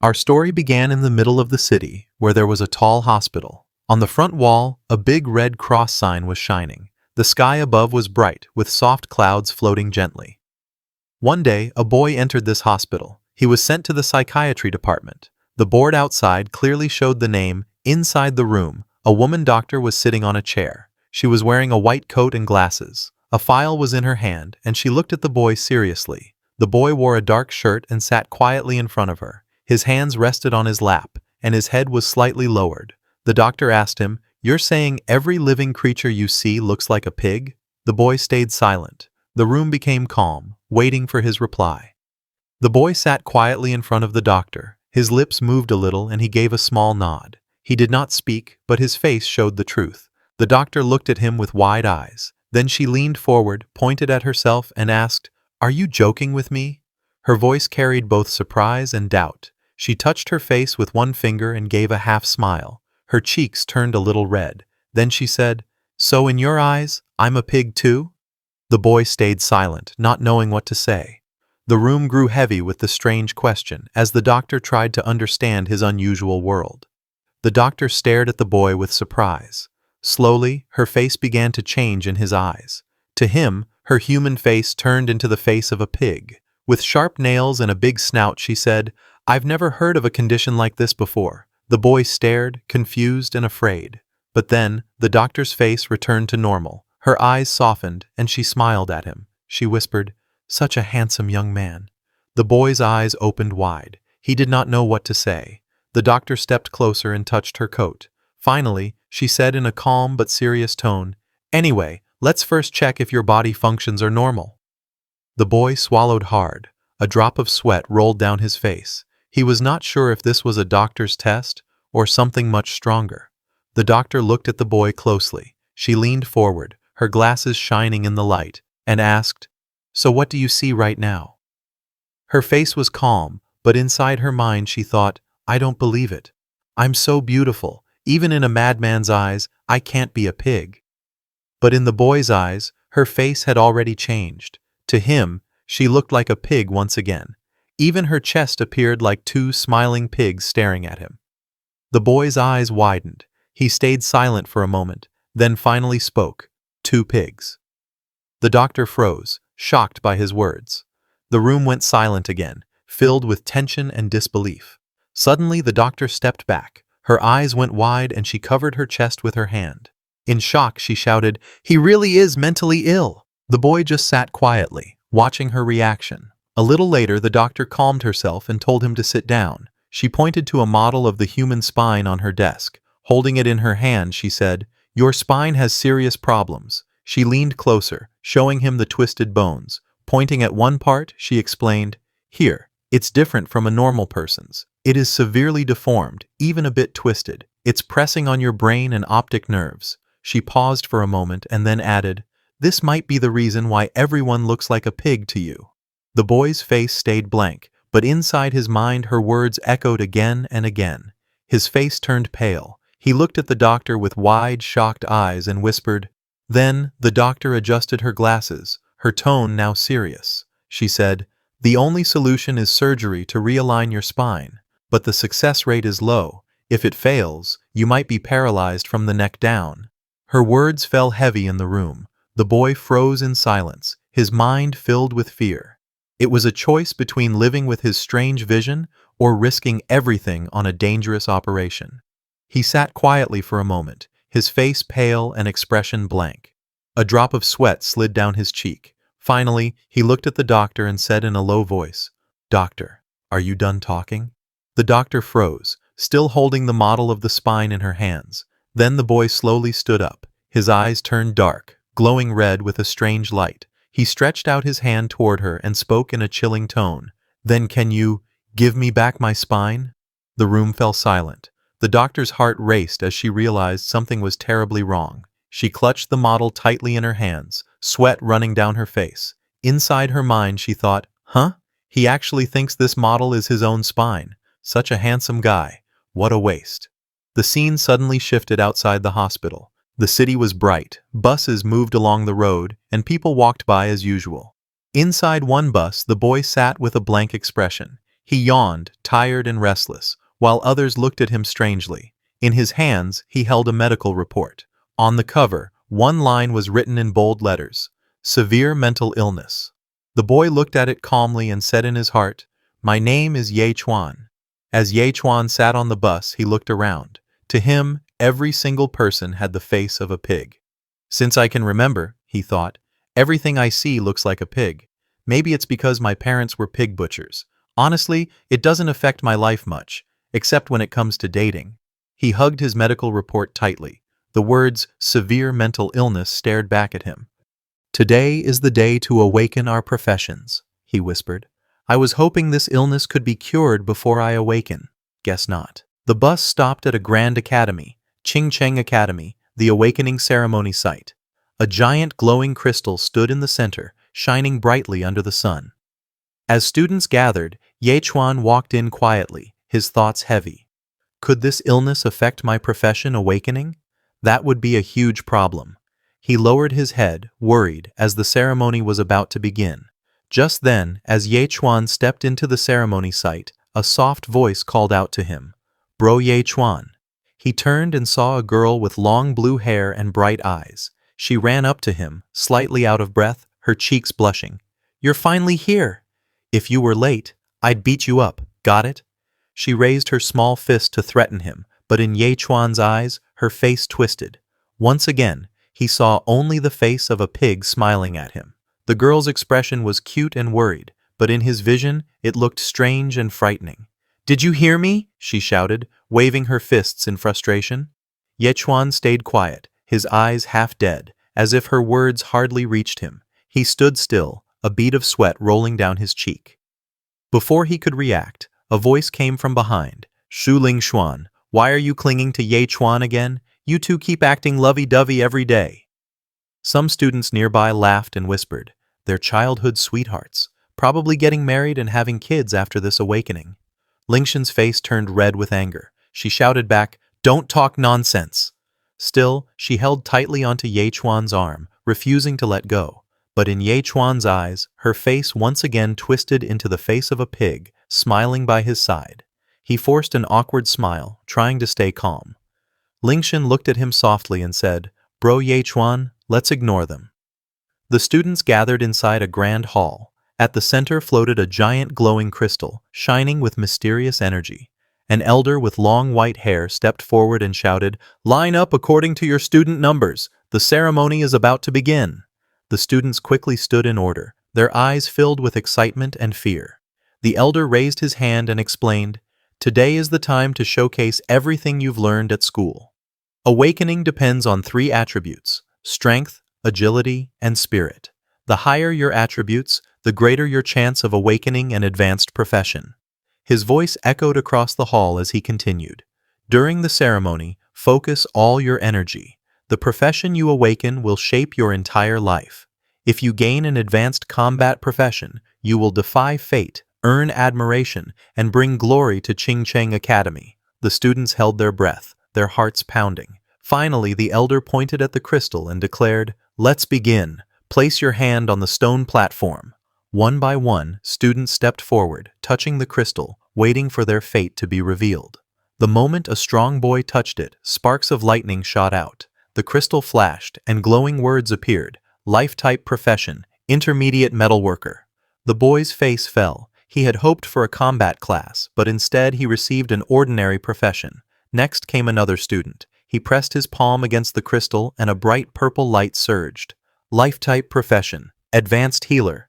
Our story began in the middle of the city, where there was a tall hospital. On the front wall, a big red cross sign was shining. The sky above was bright, with soft clouds floating gently. One day, a boy entered this hospital. He was sent to the psychiatry department. The board outside clearly showed the name. Inside the room, a woman doctor was sitting on a chair. She was wearing a white coat and glasses. A file was in her hand, and she looked at the boy seriously. The boy wore a dark shirt and sat quietly in front of her. His hands rested on his lap, and his head was slightly lowered. The doctor asked him, "You're saying every living creature you see looks like a pig?" The boy stayed silent. The room became calm, waiting for his reply. The boy sat quietly in front of the doctor. His lips moved a little and he gave a small nod. He did not speak, but his face showed the truth. The doctor looked at him with wide eyes. Then she leaned forward, pointed at herself, and asked, "Are you joking with me?" Her voice carried both surprise and doubt. She touched her face with one finger and gave a half smile. Her cheeks turned a little red. Then she said, "So in your eyes, I'm a pig too?" The boy stayed silent, not knowing what to say. The room grew heavy with the strange question as the doctor tried to understand his unusual world. The doctor stared at the boy with surprise. Slowly, her face began to change in his eyes. To him, her human face turned into the face of a pig. With sharp nails and a big snout, she said, "I've never heard of a condition like this before." The boy stared, confused and afraid. But then, the doctor's face returned to normal. Her eyes softened, and she smiled at him. She whispered, "Such a handsome young man." The boy's eyes opened wide. He did not know what to say. The doctor stepped closer and touched her coat. Finally, she said in a calm but serious tone, "Anyway, let's first check if your body functions are normal." The boy swallowed hard. A drop of sweat rolled down his face. He was not sure if this was a doctor's test or something much stronger. The doctor looked at the boy closely. She leaned forward, her glasses shining in the light, and asked, "So what do you see right now?" Her face was calm, but inside her mind she thought, "I don't believe it. I'm so beautiful. Even in a madman's eyes, I can't be a pig." But in the boy's eyes, her face had already changed. To him, she looked like a pig once again. Even her chest appeared like two smiling pigs staring at him. The boy's eyes widened. He stayed silent for a moment, then finally spoke, "Two pigs." The doctor froze, shocked by his words. The room went silent again, filled with tension and disbelief. Suddenly the doctor stepped back. Her eyes went wide and she covered her chest with her hand. In shock, she shouted, "He really is mentally ill." The boy just sat quietly, watching her reaction. A little later, the doctor calmed herself and told him to sit down. She pointed to a model of the human spine on her desk. Holding it in her hand, she said, "Your spine has serious problems." She leaned closer, showing him the twisted bones. Pointing at one part, she explained, "Here, it's different from a normal person's. It is severely deformed, even a bit twisted. It's pressing on your brain and optic nerves." She paused for a moment and then added, "This might be the reason why everyone looks like a pig to you." The boy's face stayed blank, but inside his mind her words echoed again and again. His face turned pale. He looked at the doctor with wide, shocked eyes and whispered. Then, the doctor adjusted her glasses, her tone now serious. She said, "The only solution is surgery to realign your spine, but the success rate is low. If it fails, you might be paralyzed from the neck down." Her words fell heavy in the room. The boy froze in silence, his mind filled with fear. It was a choice between living with his strange vision or risking everything on a dangerous operation. He sat quietly for a moment, his face pale and expression blank. A drop of sweat slid down his cheek. Finally, he looked at the doctor and said in a low voice, "Doctor, are you done talking?" The doctor froze, still holding the model of the spine in her hands. Then the boy slowly stood up. His eyes turned dark, glowing red with a strange light. He stretched out his hand toward her and spoke in a chilling tone. "Then can you give me back my spine?" The room fell silent. The doctor's heart raced as she realized something was terribly wrong. She clutched the model tightly in her hands, sweat running down her face. Inside her mind she thought, "Huh? He actually thinks this model is his own spine. Such a handsome guy. What a waste." The scene suddenly shifted outside the hospital. The city was bright, buses moved along the road, and people walked by as usual. Inside one bus, the boy sat with a blank expression. He yawned, tired and restless, while others looked at him strangely. In his hands, he held a medical report. On the cover, one line was written in bold letters: severe mental illness. The boy looked at it calmly and said in his heart, "My name is Ye Chuan." As Ye Chuan sat on the bus, he looked around. To him, every single person had the face of a pig. Since I can remember, he thought, everything I see looks like a pig. Maybe it's because my parents were pig butchers. Honestly, it doesn't affect my life much, except when it comes to dating. He hugged his medical report tightly. The words severe mental illness stared back at him. Today is the day to awaken our professions, he whispered. I was hoping this illness could be cured before I awaken. Guess not. The bus stopped at a grand academy, Ching Cheng Academy, the awakening ceremony site. A giant glowing crystal stood in the center, shining brightly under the sun. As students gathered, Ye Chuan walked in quietly, his thoughts heavy. Could this illness affect my profession awakening? That would be a huge problem. He lowered his head, worried, as the ceremony was about to begin. Just then, as Ye Chuan stepped into the ceremony site, a soft voice called out to him, "Bro Ye Chuan." He turned and saw a girl with long blue hair and bright eyes. She ran up to him, slightly out of breath, her cheeks blushing. "You're finally here. If you were late, I'd beat you up, got it?" She raised her small fist to threaten him, but in Ye Chuan's eyes, her face twisted. Once again, he saw only the face of a pig smiling at him. The girl's expression was cute and worried, but in his vision, it looked strange and frightening. "Did you hear me?" she shouted, waving her fists in frustration. Ye Chuan stayed quiet, his eyes half dead, as if her words hardly reached him. He stood still, a bead of sweat rolling down his cheek. Before he could react, a voice came from behind. "Shu Ling Xuan, why are you clinging to Ye Chuan again? You two keep acting lovey-dovey every day." Some students nearby laughed and whispered, "They're childhood sweethearts, probably getting married and having kids after this awakening." Lingshan's face turned red with anger. She shouted back, "Don't talk nonsense." Still, she held tightly onto Ye Chuan's arm, refusing to let go. But in Ye Chuan's eyes, her face once again twisted into the face of a pig, smiling by his side. He forced an awkward smile, trying to stay calm. Lingshan looked at him softly and said, "Bro Ye Chuan, let's ignore them." The students gathered inside a grand hall. At the center floated a giant glowing crystal, shining with mysterious energy. An elder with long white hair stepped forward and shouted, "Line up according to your student numbers. The ceremony is about to begin." The students quickly stood in order, their eyes filled with excitement and fear. The elder raised his hand and explained, "Today is the time to showcase everything you've learned at school. Awakening depends on 3 attributes: strength, agility, and spirit. The higher your attributes, the greater your chance of awakening an advanced profession." His voice echoed across the hall as he continued. "During the ceremony, focus all your energy. The profession you awaken will shape your entire life. If you gain an advanced combat profession, you will defy fate, earn admiration, and bring glory to Ching Cheng Academy." The students held their breath, their hearts pounding. Finally, the elder pointed at the crystal and declared, "Let's begin. Place your hand on the stone platform." One by one, students stepped forward, touching the crystal, waiting for their fate to be revealed. The moment a strong boy touched it, sparks of lightning shot out. The crystal flashed, and glowing words appeared: life-type profession, intermediate metalworker. The boy's face fell. He had hoped for a combat class, but instead he received an ordinary profession. Next came another student. He pressed his palm against the crystal, and a bright purple light surged. Life-type profession, advanced healer.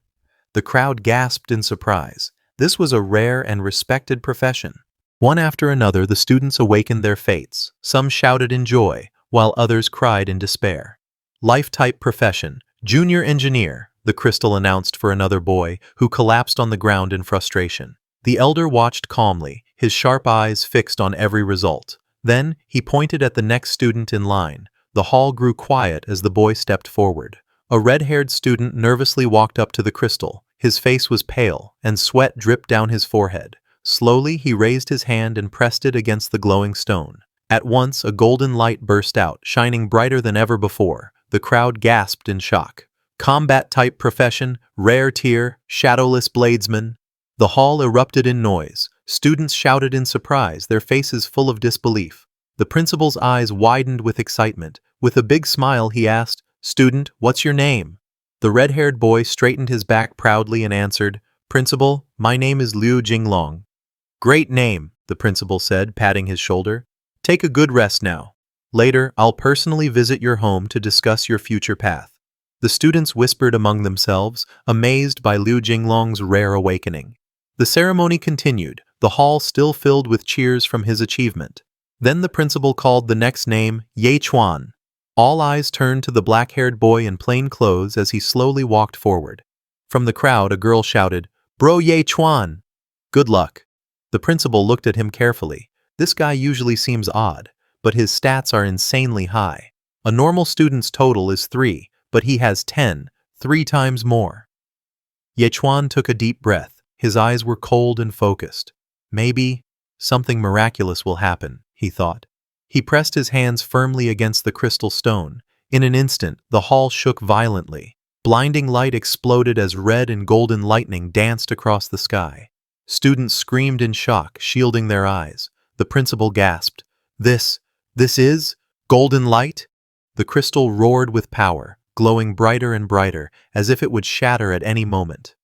The crowd gasped in surprise. This was a rare and respected profession. One after another, the students awakened their fates. Some shouted in joy, while others cried in despair. Life-type profession, junior engineer, the crystal announced for another boy, who collapsed on the ground in frustration. The elder watched calmly, his sharp eyes fixed on every result. Then, he pointed at the next student in line. The hall grew quiet as the boy stepped forward. A red-haired student nervously walked up to the crystal. His face was pale, and sweat dripped down his forehead. Slowly, he raised his hand and pressed it against the glowing stone. At once, a golden light burst out, shining brighter than ever before. The crowd gasped in shock. Combat-type profession, rare tier, shadowless bladesman. The hall erupted in noise. Students shouted in surprise, their faces full of disbelief. The principal's eyes widened with excitement. With a big smile, he asked, "Student, what's your name?" The red-haired boy straightened his back proudly and answered, "Principal, my name is Liu Jinglong." "Great name," the principal said, patting his shoulder. "Take a good rest now. Later, I'll personally visit your home to discuss your future path." The students whispered among themselves, amazed by Liu Jinglong's rare awakening. The ceremony continued, the hall still filled with cheers from his achievement. Then the principal called the next name, Ye Chuan. All eyes turned to the black-haired boy in plain clothes as he slowly walked forward. From the crowd, a girl shouted, "Bro Ye Chuan!" "Good luck." The principal looked at him carefully. This guy usually seems odd, but his stats are insanely high. A normal student's total is 3, but he has 10, 3 times more. Ye Chuan took a deep breath. His eyes were cold and focused. Maybe something miraculous will happen, he thought. He pressed his hands firmly against the crystal stone. In an instant, the hall shook violently. Blinding light exploded as red and golden lightning danced across the sky. Students screamed in shock, shielding their eyes. The principal gasped, This is golden light?" The crystal roared with power, glowing brighter and brighter, as if it would shatter at any moment.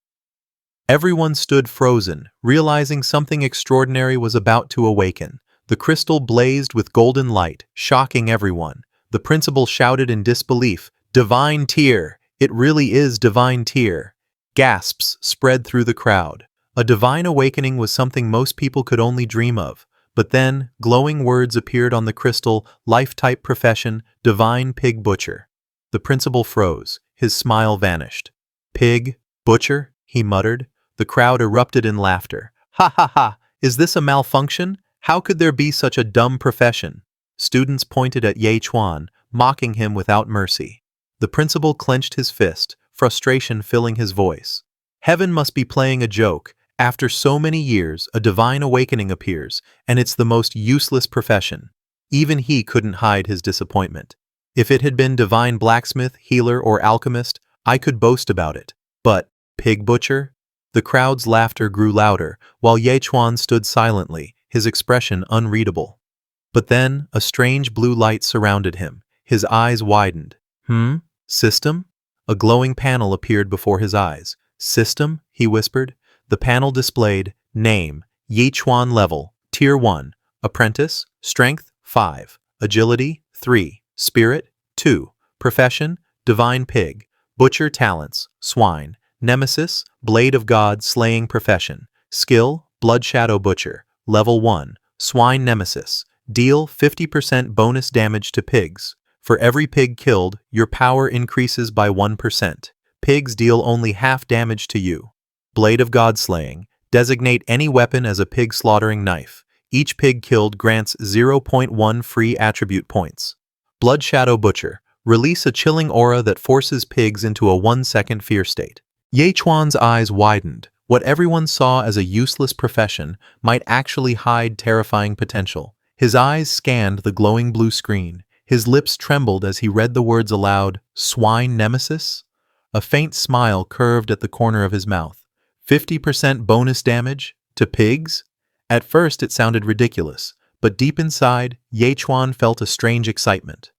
Everyone stood frozen, realizing something extraordinary was about to awaken. The crystal blazed with golden light, shocking everyone. The principal shouted in disbelief, "Divine tear! It really is divine tear!" Gasps spread through the crowd. A divine awakening was something most people could only dream of. But then, glowing words appeared on the crystal, life-type profession, divine pig butcher. The principal froze. His smile vanished. "Pig? Butcher?" he muttered. The crowd erupted in laughter. "Ha ha ha! Is this a malfunction? How could there be such a dumb profession?" Students pointed at Ye Chuan, mocking him without mercy. The principal clenched his fist, frustration filling his voice. Heaven must be playing a joke. After so many years, a divine awakening appears, and it's the most useless profession. Even he couldn't hide his disappointment. If it had been divine blacksmith, healer, or alchemist, I could boast about it. But pig butcher? The crowd's laughter grew louder, while Ye Chuan stood silently, his expression unreadable. But then, a strange blue light surrounded him. His eyes widened. System? A glowing panel appeared before his eyes. "System?" he whispered. The panel displayed, Name, Ye Chuan Level, Tier 1, Apprentice, Strength, 5, Agility, 3, Spirit, 2, Profession, Divine Pig, Butcher Talents, Swine, Nemesis, Blade of God Slaying Profession, Skill, Blood Shadow Butcher, Level 1, Swine Nemesis, Deal 50% bonus damage to pigs. For every pig killed, your power increases by 1%. Pigs deal only half damage to you. Blade of God Slaying. Designate any weapon as a pig slaughtering knife. Each pig killed grants 0.1 free attribute points. Blood Shadow Butcher. Release a chilling aura that forces pigs into a 1-second fear state. Ye Chuan's eyes widened. What everyone saw as a useless profession might actually hide terrifying potential. His eyes scanned the glowing blue screen. His lips trembled as he read the words aloud, Swine Nemesis? A faint smile curved at the corner of his mouth. 50% bonus damage? To pigs? At first it sounded ridiculous, but deep inside, Ye Chuan felt a strange excitement.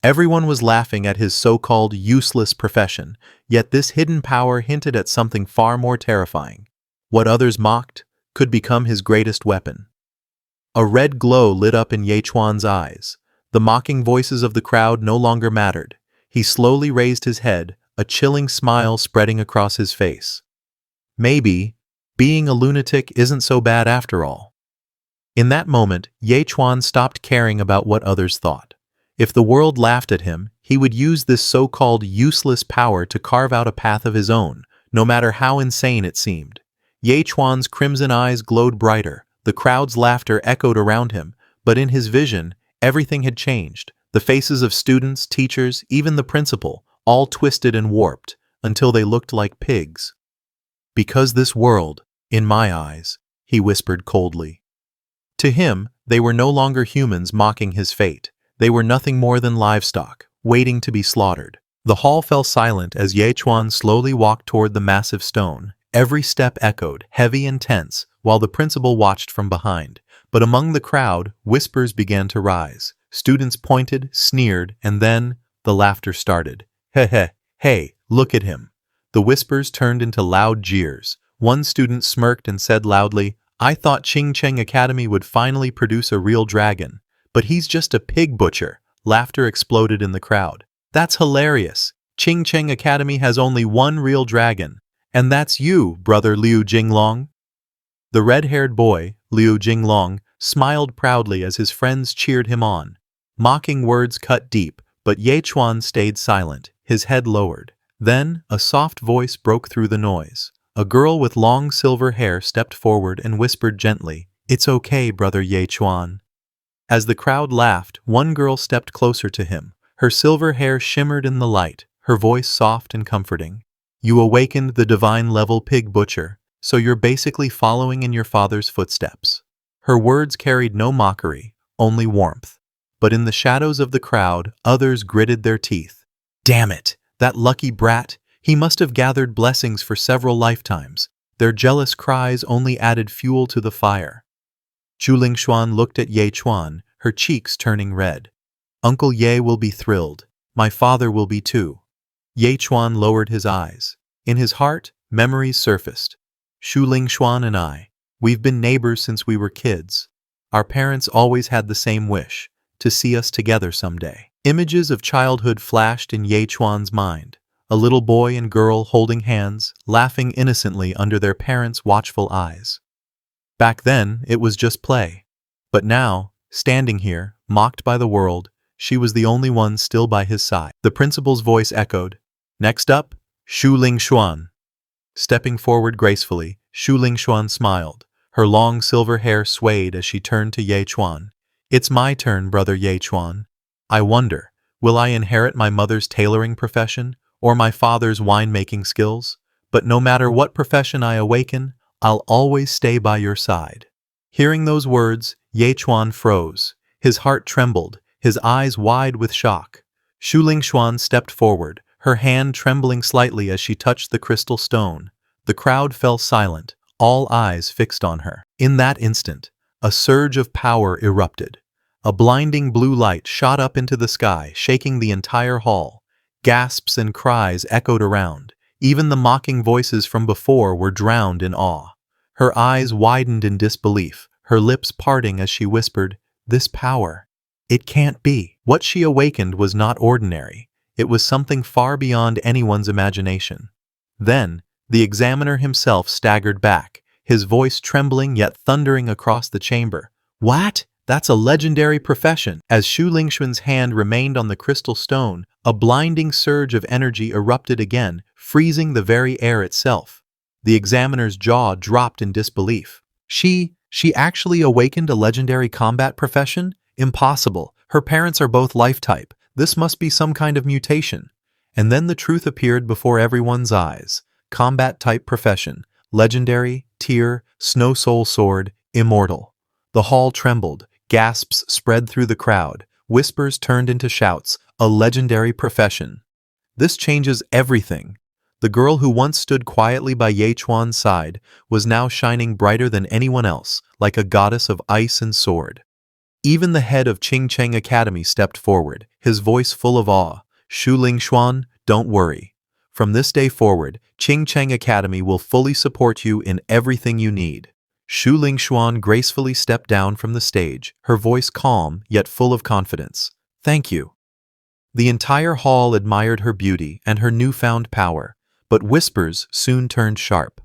Everyone was laughing at his so-called useless profession, yet this hidden power hinted at something far more terrifying. What others mocked could become his greatest weapon. A red glow lit up in Ye Chuan's eyes. The mocking voices of the crowd no longer mattered. He slowly raised his head, a chilling smile spreading across his face. Maybe being a lunatic isn't so bad after all. In that moment, Ye Chuan stopped caring about what others thought. If the world laughed at him, he would use this so-called useless power to carve out a path of his own, no matter how insane it seemed. Ye Chuan's crimson eyes glowed brighter. The crowd's laughter echoed around him, but in his vision, everything had changed. The faces of students, teachers, even the principal, all twisted and warped, until they looked like pigs. "Because this world, in my eyes," he whispered coldly. To him, they were no longer humans mocking his fate. They were nothing more than livestock, waiting to be slaughtered. The hall fell silent as Ye Chuan slowly walked toward the massive stone. Every step echoed, heavy and tense, while the principal watched from behind. But among the crowd, whispers began to rise. Students pointed, sneered, and then the laughter started. Heh heh, hey, look at him. The whispers turned into loud jeers. One student smirked and said loudly, I thought Ching Cheng Academy would finally produce a real dragon. But he's just a pig butcher. Laughter exploded in the crowd. That's hilarious. Ching Cheng Academy has only one real dragon. And that's you, brother Liu Jinglong. The red-haired boy, Liu Jinglong, smiled proudly as his friends cheered him on. Mocking words cut deep, but Ye Chuan stayed silent, his head lowered. Then, a soft voice broke through the noise. A girl with long silver hair stepped forward and whispered gently, It's okay, brother Ye Chuan. As the crowd laughed, one girl stepped closer to him. Her silver hair shimmered in the light, her voice soft and comforting. You awakened the divine-level pig butcher, so you're basically following in your father's footsteps. Her words carried no mockery, only warmth. But in the shadows of the crowd, others gritted their teeth. Damn it! That lucky brat! He must have gathered blessings for several lifetimes. Their jealous cries only added fuel to the fire. Zhu Lingshuan looked at Ye Chuan, her cheeks turning red. Uncle Ye will be thrilled. My father will be too. Ye Chuan lowered his eyes. In his heart, memories surfaced. Zhu Lingshuan and I, we've been neighbors since we were kids. Our parents always had the same wish, to see us together someday. Images of childhood flashed in Ye Chuan's mind. A little boy and girl holding hands, laughing innocently under their parents' watchful eyes. Back then, it was just play. But now, standing here, mocked by the world, she was the only one still by his side. The principal's voice echoed. Next up, Zhu Lingshuan. Stepping forward gracefully, Zhu Lingshuan smiled. Her long silver hair swayed as she turned to Ye Chuan. It's my turn, brother Ye Chuan. I wonder, will I inherit my mother's tailoring profession or my father's winemaking skills? But no matter what profession I awaken, I'll always stay by your side. Hearing those words, Ye Chuan froze. His heart trembled, his eyes wide with shock. Zhu Lingshuan stepped forward, her hand trembling slightly as she touched the crystal stone. The crowd fell silent, all eyes fixed on her. In that instant, a surge of power erupted. A blinding blue light shot up into the sky, shaking the entire hall. Gasps and cries echoed around. Even the mocking voices from before were drowned in awe. Her eyes widened in disbelief, her lips parting as she whispered, This power. It can't be. What she awakened was not ordinary. It was something far beyond anyone's imagination. Then, the examiner himself staggered back, his voice trembling yet thundering across the chamber. What? That's a legendary profession. As Zhu Lingshuan's hand remained on the crystal stone, a blinding surge of energy erupted again, freezing the very air itself. The examiner's jaw dropped in disbelief. She actually awakened a legendary combat profession? Impossible. Her parents are both life-type. This must be some kind of mutation. And then the truth appeared before everyone's eyes. Combat-type profession. Legendary, tier, snow soul sword, immortal. The hall trembled. Gasps spread through the crowd. Whispers turned into shouts. A legendary profession. This changes everything. The girl who once stood quietly by Ye Chuan's side was now shining brighter than anyone else, like a goddess of ice and sword. Even the head of Ching Cheng Academy stepped forward, his voice full of awe. Zhu Lingshuan, don't worry. From this day forward, Ching Cheng Academy will fully support you in everything you need. Zhu Lingshuan gracefully stepped down from the stage, her voice calm yet full of confidence. Thank you. The entire hall admired her beauty and her newfound power, but whispers soon turned sharp.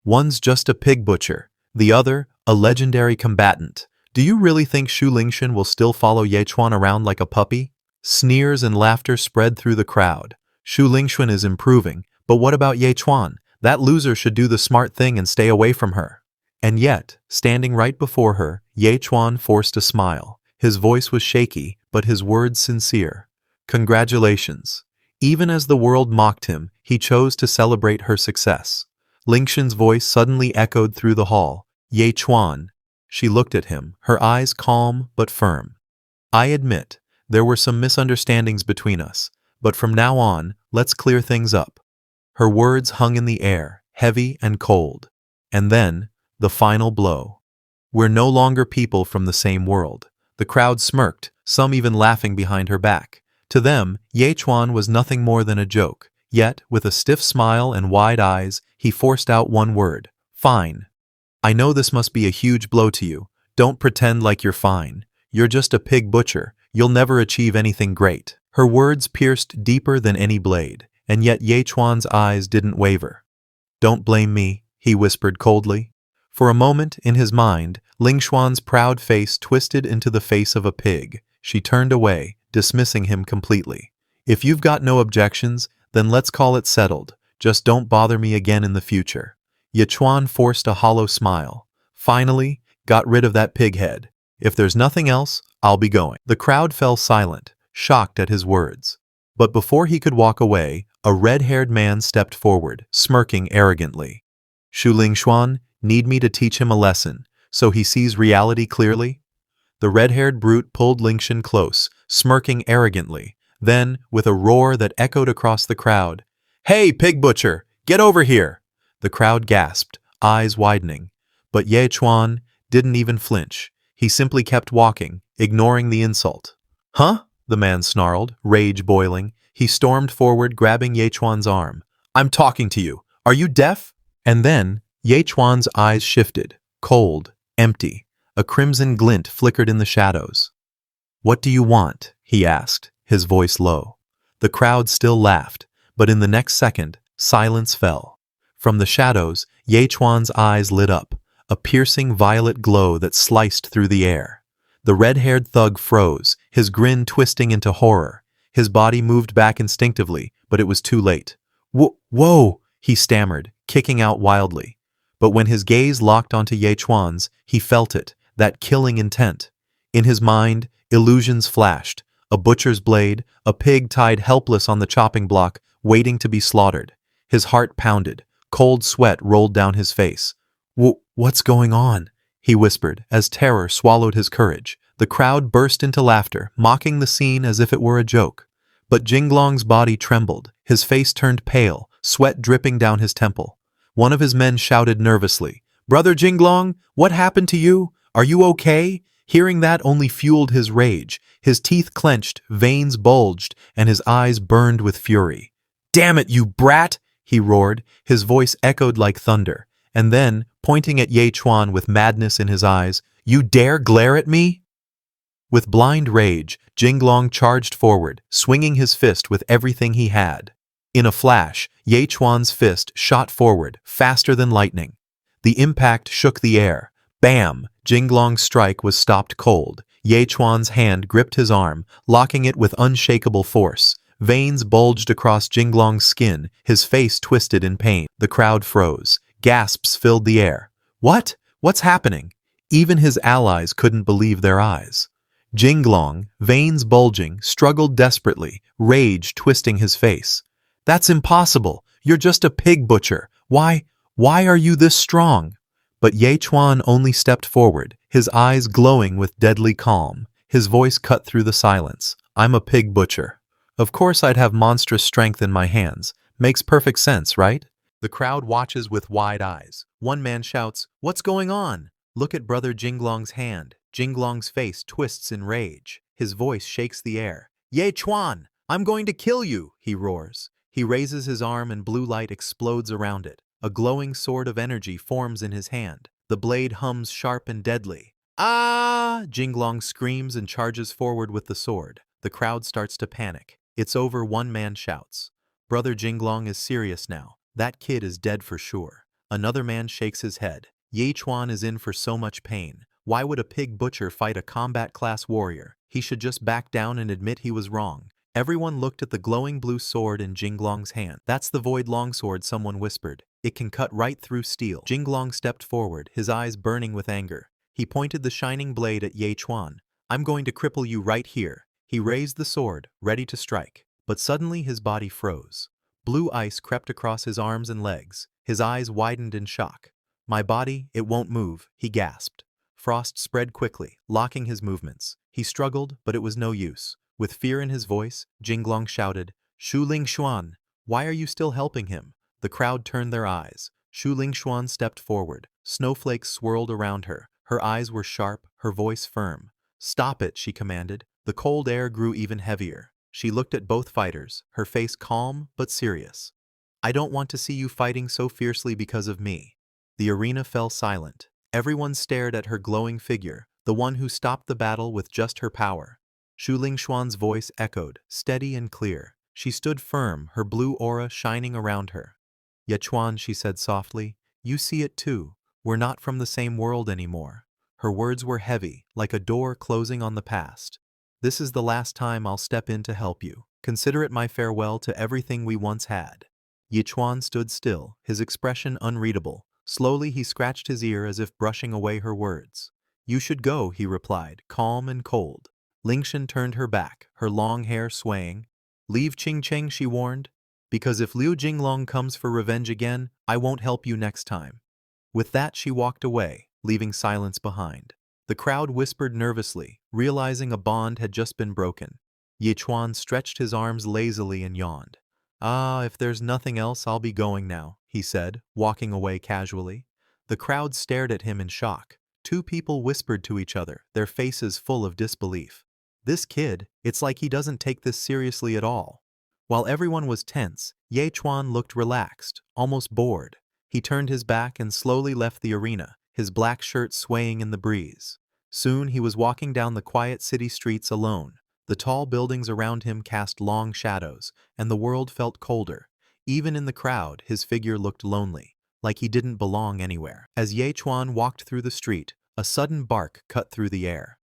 One's just a pig butcher, the other, a legendary combatant. Do you really think Zhu Lingshuan will still follow Ye Chuan around like a puppy? Sneers and laughter spread through the crowd. Zhu Lingshuan is improving, but what about Ye Chuan? That loser should do the smart thing and stay away from her. And yet, standing right before her, Ye Chuan forced a smile. His voice was shaky, but his words sincere. Congratulations. Even as the world mocked him, he chose to celebrate her success. Lingshuan's voice suddenly echoed through the hall. Ye Chuan. She looked at him, her eyes calm but firm. I admit, there were some misunderstandings between us, but from now on, let's clear things up. Her words hung in the air, heavy and cold. And then, the final blow. We're no longer people from the same world. The crowd smirked, some even laughing behind her back. To them, Ye Chuan was nothing more than a joke. Yet, with a stiff smile and wide eyes, he forced out one word. Fine. I know this must be a huge blow to you. Don't pretend like you're fine. You're just a pig butcher. You'll never achieve anything great. Her words pierced deeper than any blade, and yet Ye Chuan's eyes didn't waver. Don't blame me, he whispered coldly. For a moment, in his mind, Ling Xuan's proud face twisted into the face of a pig. She turned away, dismissing him completely. If you've got no objections, then let's call it settled. Just don't bother me again in the future. Ye Chuan forced a hollow smile. Finally, got rid of that pig head. If there's nothing else, I'll be going. The crowd fell silent, shocked at his words. But before he could walk away, a red-haired man stepped forward, smirking arrogantly. Shu Ling Xuan, need me to teach him a lesson, so he sees reality clearly? The red-haired brute pulled Lingshan close, smirking arrogantly. Then, with a roar that echoed across the crowd, "Hey, pig butcher, get over here!" The crowd gasped, eyes widening. But Ye Chuan didn't even flinch. He simply kept walking, ignoring the insult. "Huh?" the man snarled, rage boiling. He stormed forward, grabbing Ye Chuan's arm. "I'm talking to you. Are you deaf?" And then, Ye Chuan's eyes shifted, cold, empty. A crimson glint flickered in the shadows. "What do you want?" he asked, his voice low. The crowd still laughed, but in the next second, silence fell. From the shadows, Ye Chuan's eyes lit up, a piercing violet glow that sliced through the air. The red-haired thug froze, his grin twisting into horror. His body moved back instinctively, but it was too late. Whoa, he stammered, kicking out wildly. But when his gaze locked onto Ye Chuan's, he felt it, that killing intent. In his mind, illusions flashed. A butcher's blade, a pig tied helpless on the chopping block, waiting to be slaughtered. His heart pounded. Cold sweat rolled down his face. What's going on?" he whispered, as terror swallowed his courage. The crowd burst into laughter, mocking the scene as if it were a joke. But Jinglong's body trembled, his face turned pale, sweat dripping down his temple. One of his men shouted nervously, "Brother Jinglong, what happened to you? Are you okay?" Hearing that only fueled his rage. His teeth clenched, veins bulged, and his eyes burned with fury. "Damn it, you brat!" he roared, his voice echoed like thunder. And then, pointing at Ye Chuan with madness in his eyes, "You dare glare at me?" With blind rage, Jinglong charged forward, swinging his fist with everything he had. In a flash, Ye Chuan's fist shot forward, faster than lightning. The impact shook the air. Bam! Jinglong's strike was stopped cold. Ye Chuan's hand gripped his arm, locking it with unshakable force. Veins bulged across Jinglong's skin, his face twisted in pain. The crowd froze. Gasps filled the air. "What? What's happening?" Even his allies couldn't believe their eyes. Jinglong, veins bulging, struggled desperately, rage twisting his face. "That's impossible. You're just a pig butcher. Why are you this strong?" But Ye Chuan only stepped forward, his eyes glowing with deadly calm. His voice cut through the silence. "I'm a pig butcher. Of course I'd have monstrous strength in my hands. Makes perfect sense, right?" The crowd watches with wide eyes. One man shouts, "What's going on?" Look at Brother Jinglong's hand. Jinglong's face twists in rage. His voice shakes the air. "Ye Chuan, I'm going to kill you," he roars. He raises his arm and blue light explodes around it. A glowing sword of energy forms in his hand. The blade hums sharp and deadly. "Ah!" Jinglong screams and charges forward with the sword. The crowd starts to panic. "It's over," one man shouts. Brother Jinglong is serious now. That kid is dead for sure. Another man shakes his head. Ye Chuan is in for so much pain. Why would a pig butcher fight a combat class warrior? He should just back down and admit he was wrong. Everyone looked at the glowing blue sword in Jinglong's hand. "That's the void longsword," someone whispered. "It can cut right through steel." Jinglong stepped forward, his eyes burning with anger. He pointed the shining blade at Ye Chuan. "I'm going to cripple you right here." He raised the sword, ready to strike. But suddenly his body froze. Blue ice crept across his arms and legs. His eyes widened in shock. "My body, it won't move," he gasped. Frost spread quickly, locking his movements. He struggled, but it was no use. With fear in his voice, Jinglong shouted, "Shu Ling Xuan, why are you still helping him?" The crowd turned their eyes. Shu Lingxuan stepped forward. Snowflakes swirled around her. Her eyes were sharp, her voice firm. "Stop it," she commanded. The cold air grew even heavier. She looked at both fighters, her face calm but serious. "I don't want to see you fighting so fiercely because of me." The arena fell silent. Everyone stared at her glowing figure, the one who stopped the battle with just her power. Shu Lingxuan's voice echoed, steady and clear. She stood firm, her blue aura shining around her. "Yechuan," she said softly, "you see it too. We're not from the same world anymore." Her words were heavy, like a door closing on the past. "This is the last time I'll step in to help you. Consider it my farewell to everything we once had." Yichuan stood still, his expression unreadable. Slowly he scratched his ear as if brushing away her words. "You should go," he replied, calm and cold. Lingshan turned her back, her long hair swaying. "Leave Qingcheng," she warned, "because if Liu Jinglong comes for revenge again, I won't help you next time." With that she walked away, leaving silence behind. The crowd whispered nervously, realizing a bond had just been broken. Yichuan stretched his arms lazily and yawned. "Ah, if there's nothing else, I'll be going now," he said, walking away casually. The crowd stared at him in shock. Two people whispered to each other, their faces full of disbelief. "This kid, it's like he doesn't take this seriously at all." While everyone was tense, Ye Chuan looked relaxed, almost bored. He turned his back and slowly left the arena, his black shirt swaying in the breeze. Soon he was walking down the quiet city streets alone. The tall buildings around him cast long shadows, and the world felt colder. Even in the crowd, his figure looked lonely, like he didn't belong anywhere. As Ye Chuan walked through the street, a sudden bark cut through the air.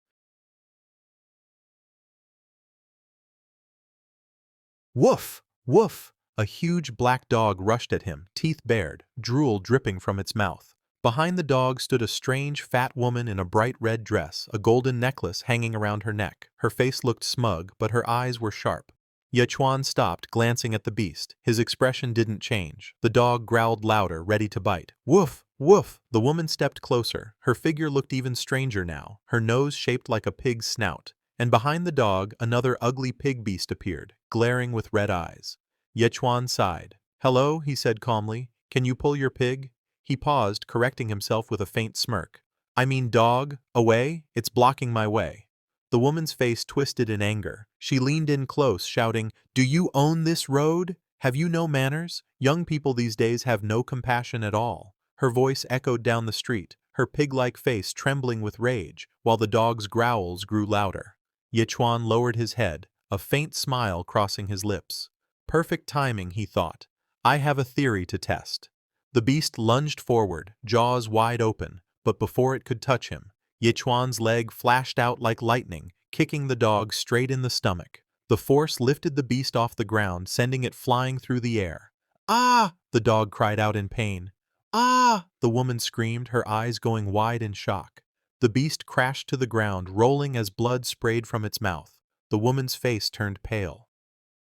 "Woof! Woof!" A huge black dog rushed at him, teeth bared, drool dripping from its mouth. Behind the dog stood a strange, fat woman in a bright red dress, a golden necklace hanging around her neck. Her face looked smug, but her eyes were sharp. Yechuan stopped, glancing at the beast. His expression didn't change. The dog growled louder, ready to bite. "Woof! Woof!" The woman stepped closer. Her figure looked even stranger now, her nose shaped like a pig's snout. And behind the dog, another ugly pig beast appeared, glaring with red eyes. Yechuan sighed. "Hello," he said calmly. "Can you pull your pig?" He paused, correcting himself with a faint smirk. "I mean dog, away, it's blocking my way." The woman's face twisted in anger. She leaned in close, shouting, "Do you own this road? Have you no manners? Young people these days have no compassion at all." Her voice echoed down the street, her pig-like face trembling with rage, while the dog's growls grew louder. Yichuan lowered his head, a faint smile crossing his lips. Perfect timing, he thought. "I have a theory to test." The beast lunged forward, jaws wide open, but before it could touch him, Yichuan's leg flashed out like lightning, kicking the dog straight in the stomach. The force lifted the beast off the ground, sending it flying through the air. "Ah!" the dog cried out in pain. "Ah!" the woman screamed, her eyes going wide in shock. The beast crashed to the ground, rolling as blood sprayed from its mouth. The woman's face turned pale.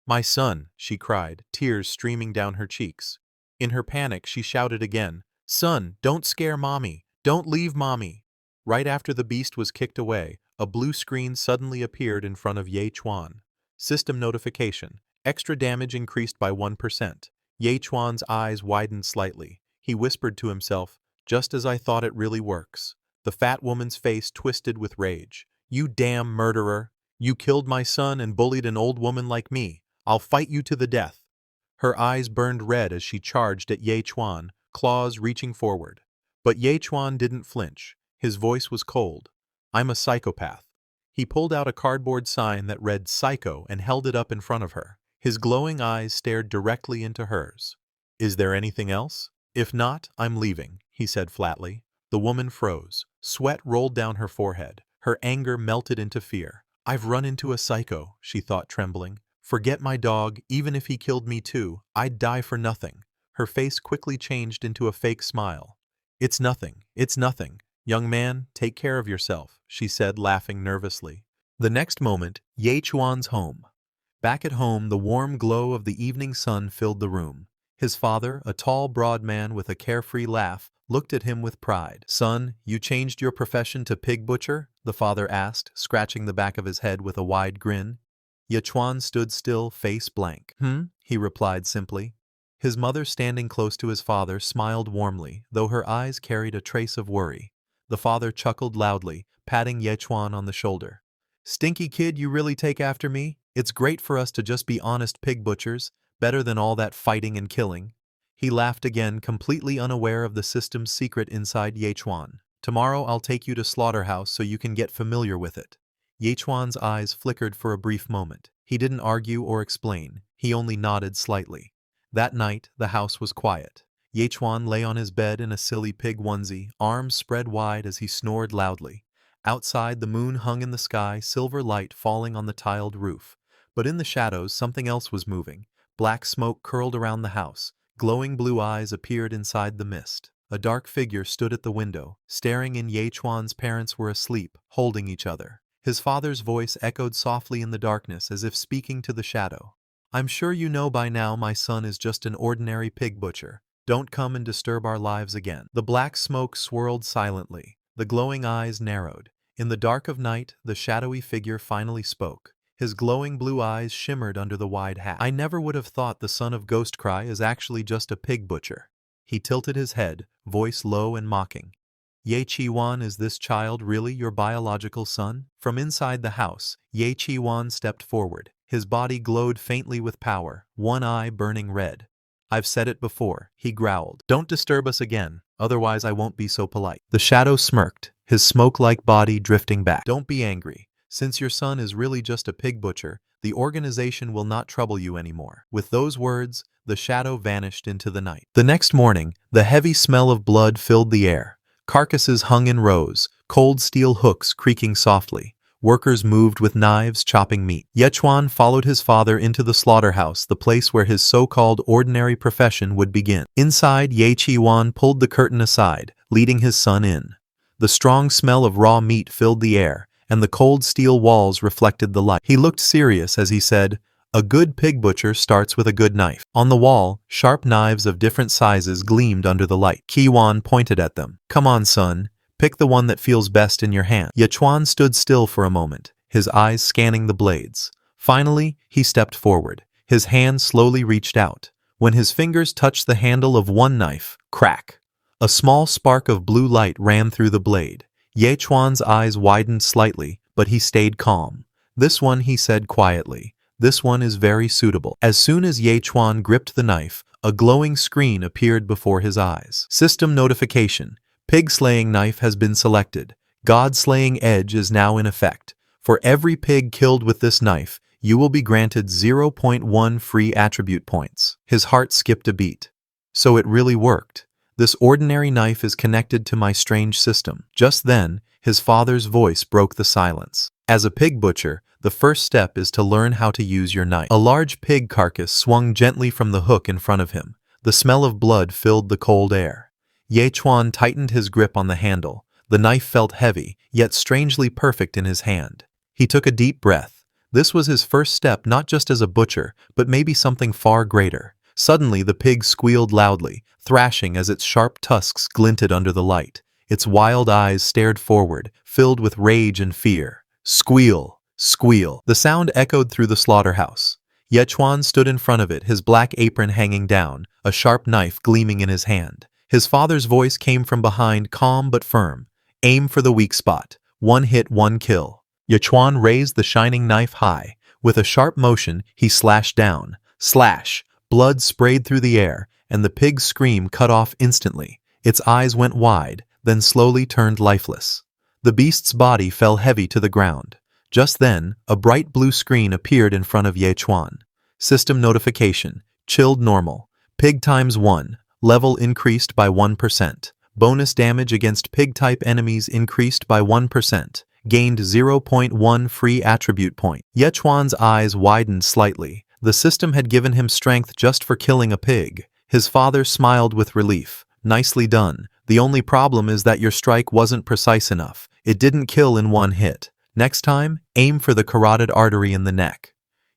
"My son," she cried, tears streaming down her cheeks. In her panic, she shouted again, "Son, don't scare Mommy! Don't leave Mommy!" Right after the beast was kicked away, a blue screen suddenly appeared in front of Ye Chuan. System notification. Extra damage increased by 1%. Ye Chuan's eyes widened slightly. He whispered to himself, "Just as I thought, it really works." The fat woman's face twisted with rage. "You damn murderer! You killed my son and bullied an old woman like me. I'll fight you to the death." Her eyes burned red as she charged at Ye Chuan, claws reaching forward. But Ye Chuan didn't flinch. His voice was cold. "I'm a psychopath." He pulled out a cardboard sign that read "Psycho" and held it up in front of her. His glowing eyes stared directly into hers. "Is there anything else? If not, I'm leaving," he said flatly. The woman froze. Sweat rolled down her forehead. Her anger melted into fear. "I've run into a psycho," she thought, trembling. "Forget my dog, even if he killed me too, I'd die for nothing." Her face quickly changed into a fake smile. It's nothing. Young man, take care of yourself," she said, laughing nervously. The next moment, Ye Chuan's home. Back at home, the warm glow of the evening sun filled the room. His father, a tall, broad man with a carefree laugh, looked at him with pride. "Son, you changed your profession to pig butcher?" the father asked, scratching the back of his head with a wide grin. Ye Chuan stood still, face blank. He replied simply. His mother, standing close to his father, smiled warmly, though her eyes carried a trace of worry. The father chuckled loudly, patting Yechuan on the shoulder. "Stinky kid, you really take after me? It's great for us to just be honest pig butchers, better than all that fighting and killing." He laughed again, completely unaware of the system's secret inside Yechuan. "Tomorrow I'll take you to slaughterhouse so you can get familiar with it." Yechuan's eyes flickered for a brief moment. He didn't argue or explain, he only nodded slightly. That night, the house was quiet. Yechuan lay on his bed in a silly pig onesie, arms spread wide as he snored loudly. Outside, the moon hung in the sky, silver light falling on the tiled roof. But in the shadows, something else was moving. Black smoke curled around the house. Glowing blue eyes appeared inside the mist. A dark figure stood at the window, staring in. Yechuan's parents were asleep, holding each other. His father's voice echoed softly in the darkness as if speaking to the shadow. "I'm sure you know by now my son is just an ordinary pig butcher. Don't come and disturb our lives again." The black smoke swirled silently. The glowing eyes narrowed. In the dark of night, the shadowy figure finally spoke. His glowing blue eyes shimmered under the wide hat. "I never would have thought the son of Ghostcry is actually just a pig butcher." He tilted his head, voice low and mocking. "Yechiwan, is this child really your biological son?" From inside the house, Yechiwan stepped forward. His body glowed faintly with power, one eye burning red. "I've said it before," he growled. "Don't disturb us again, otherwise I won't be so polite." The shadow smirked, his smoke-like body drifting back. "Don't be angry. Since your son is really just a pig butcher, the organization will not trouble you anymore." With those words, the shadow vanished into the night. The next morning, the heavy smell of blood filled the air. Carcasses hung in rows, cold steel hooks creaking softly. Workers moved with knives chopping meat. Yechuan followed his father into the slaughterhouse, the place where his so-called ordinary profession would begin. Inside, Yechiwan pulled the curtain aside, leading his son in. The strong smell of raw meat filled the air, and the cold steel walls reflected the light. He looked serious as he said, "A good pig butcher starts with a good knife." On the wall, sharp knives of different sizes gleamed under the light. Kiwan pointed at them. "Come on, son. Pick the one that feels best in your hand." Yechuan stood still for a moment, his eyes scanning the blades. Finally, he stepped forward. His hand slowly reached out. When his fingers touched the handle of one knife, crack! A small spark of blue light ran through the blade. Yechuan's eyes widened slightly, but he stayed calm. "This one," he said quietly. "This one is very suitable." As soon as Yechuan gripped the knife, a glowing screen appeared before his eyes. System notification. Pig-slaying knife has been selected. God-slaying edge is now in effect. For every pig killed with this knife, you will be granted 0.1 free attribute points. His heart skipped a beat. So it really worked. This ordinary knife is connected to my strange system. Just then, his father's voice broke the silence. As a pig butcher, the first step is to learn how to use your knife. A large pig carcass swung gently from the hook in front of him. The smell of blood filled the cold air. Yechuan tightened his grip on the handle. The knife felt heavy, yet strangely perfect in his hand. He took a deep breath. This was his first step, not just as a butcher, but maybe something far greater. Suddenly, the pig squealed loudly, thrashing as its sharp tusks glinted under the light. Its wild eyes stared forward, filled with rage and fear. Squeal! Squeal! The sound echoed through the slaughterhouse. Yechuan stood in front of it, his black apron hanging down, a sharp knife gleaming in his hand. His father's voice came from behind, calm but firm. "Aim for the weak spot. One hit, one kill." Yechuan raised the shining knife high. With a sharp motion, he slashed down. Slash! Blood sprayed through the air, and the pig's scream cut off instantly. Its eyes went wide, then slowly turned lifeless. The beast's body fell heavy to the ground. Just then, a bright blue screen appeared in front of Yechuan. System notification. Chilled normal. Pig times 1. Level increased by 1%. Bonus damage against pig-type enemies increased by 1%. Gained 0.1 free attribute point. Yechuan's eyes widened slightly. The system had given him strength just for killing a pig. His father smiled with relief. "Nicely done. The only problem is that your strike wasn't precise enough. It didn't kill in one hit. Next time, aim for the carotid artery in the neck."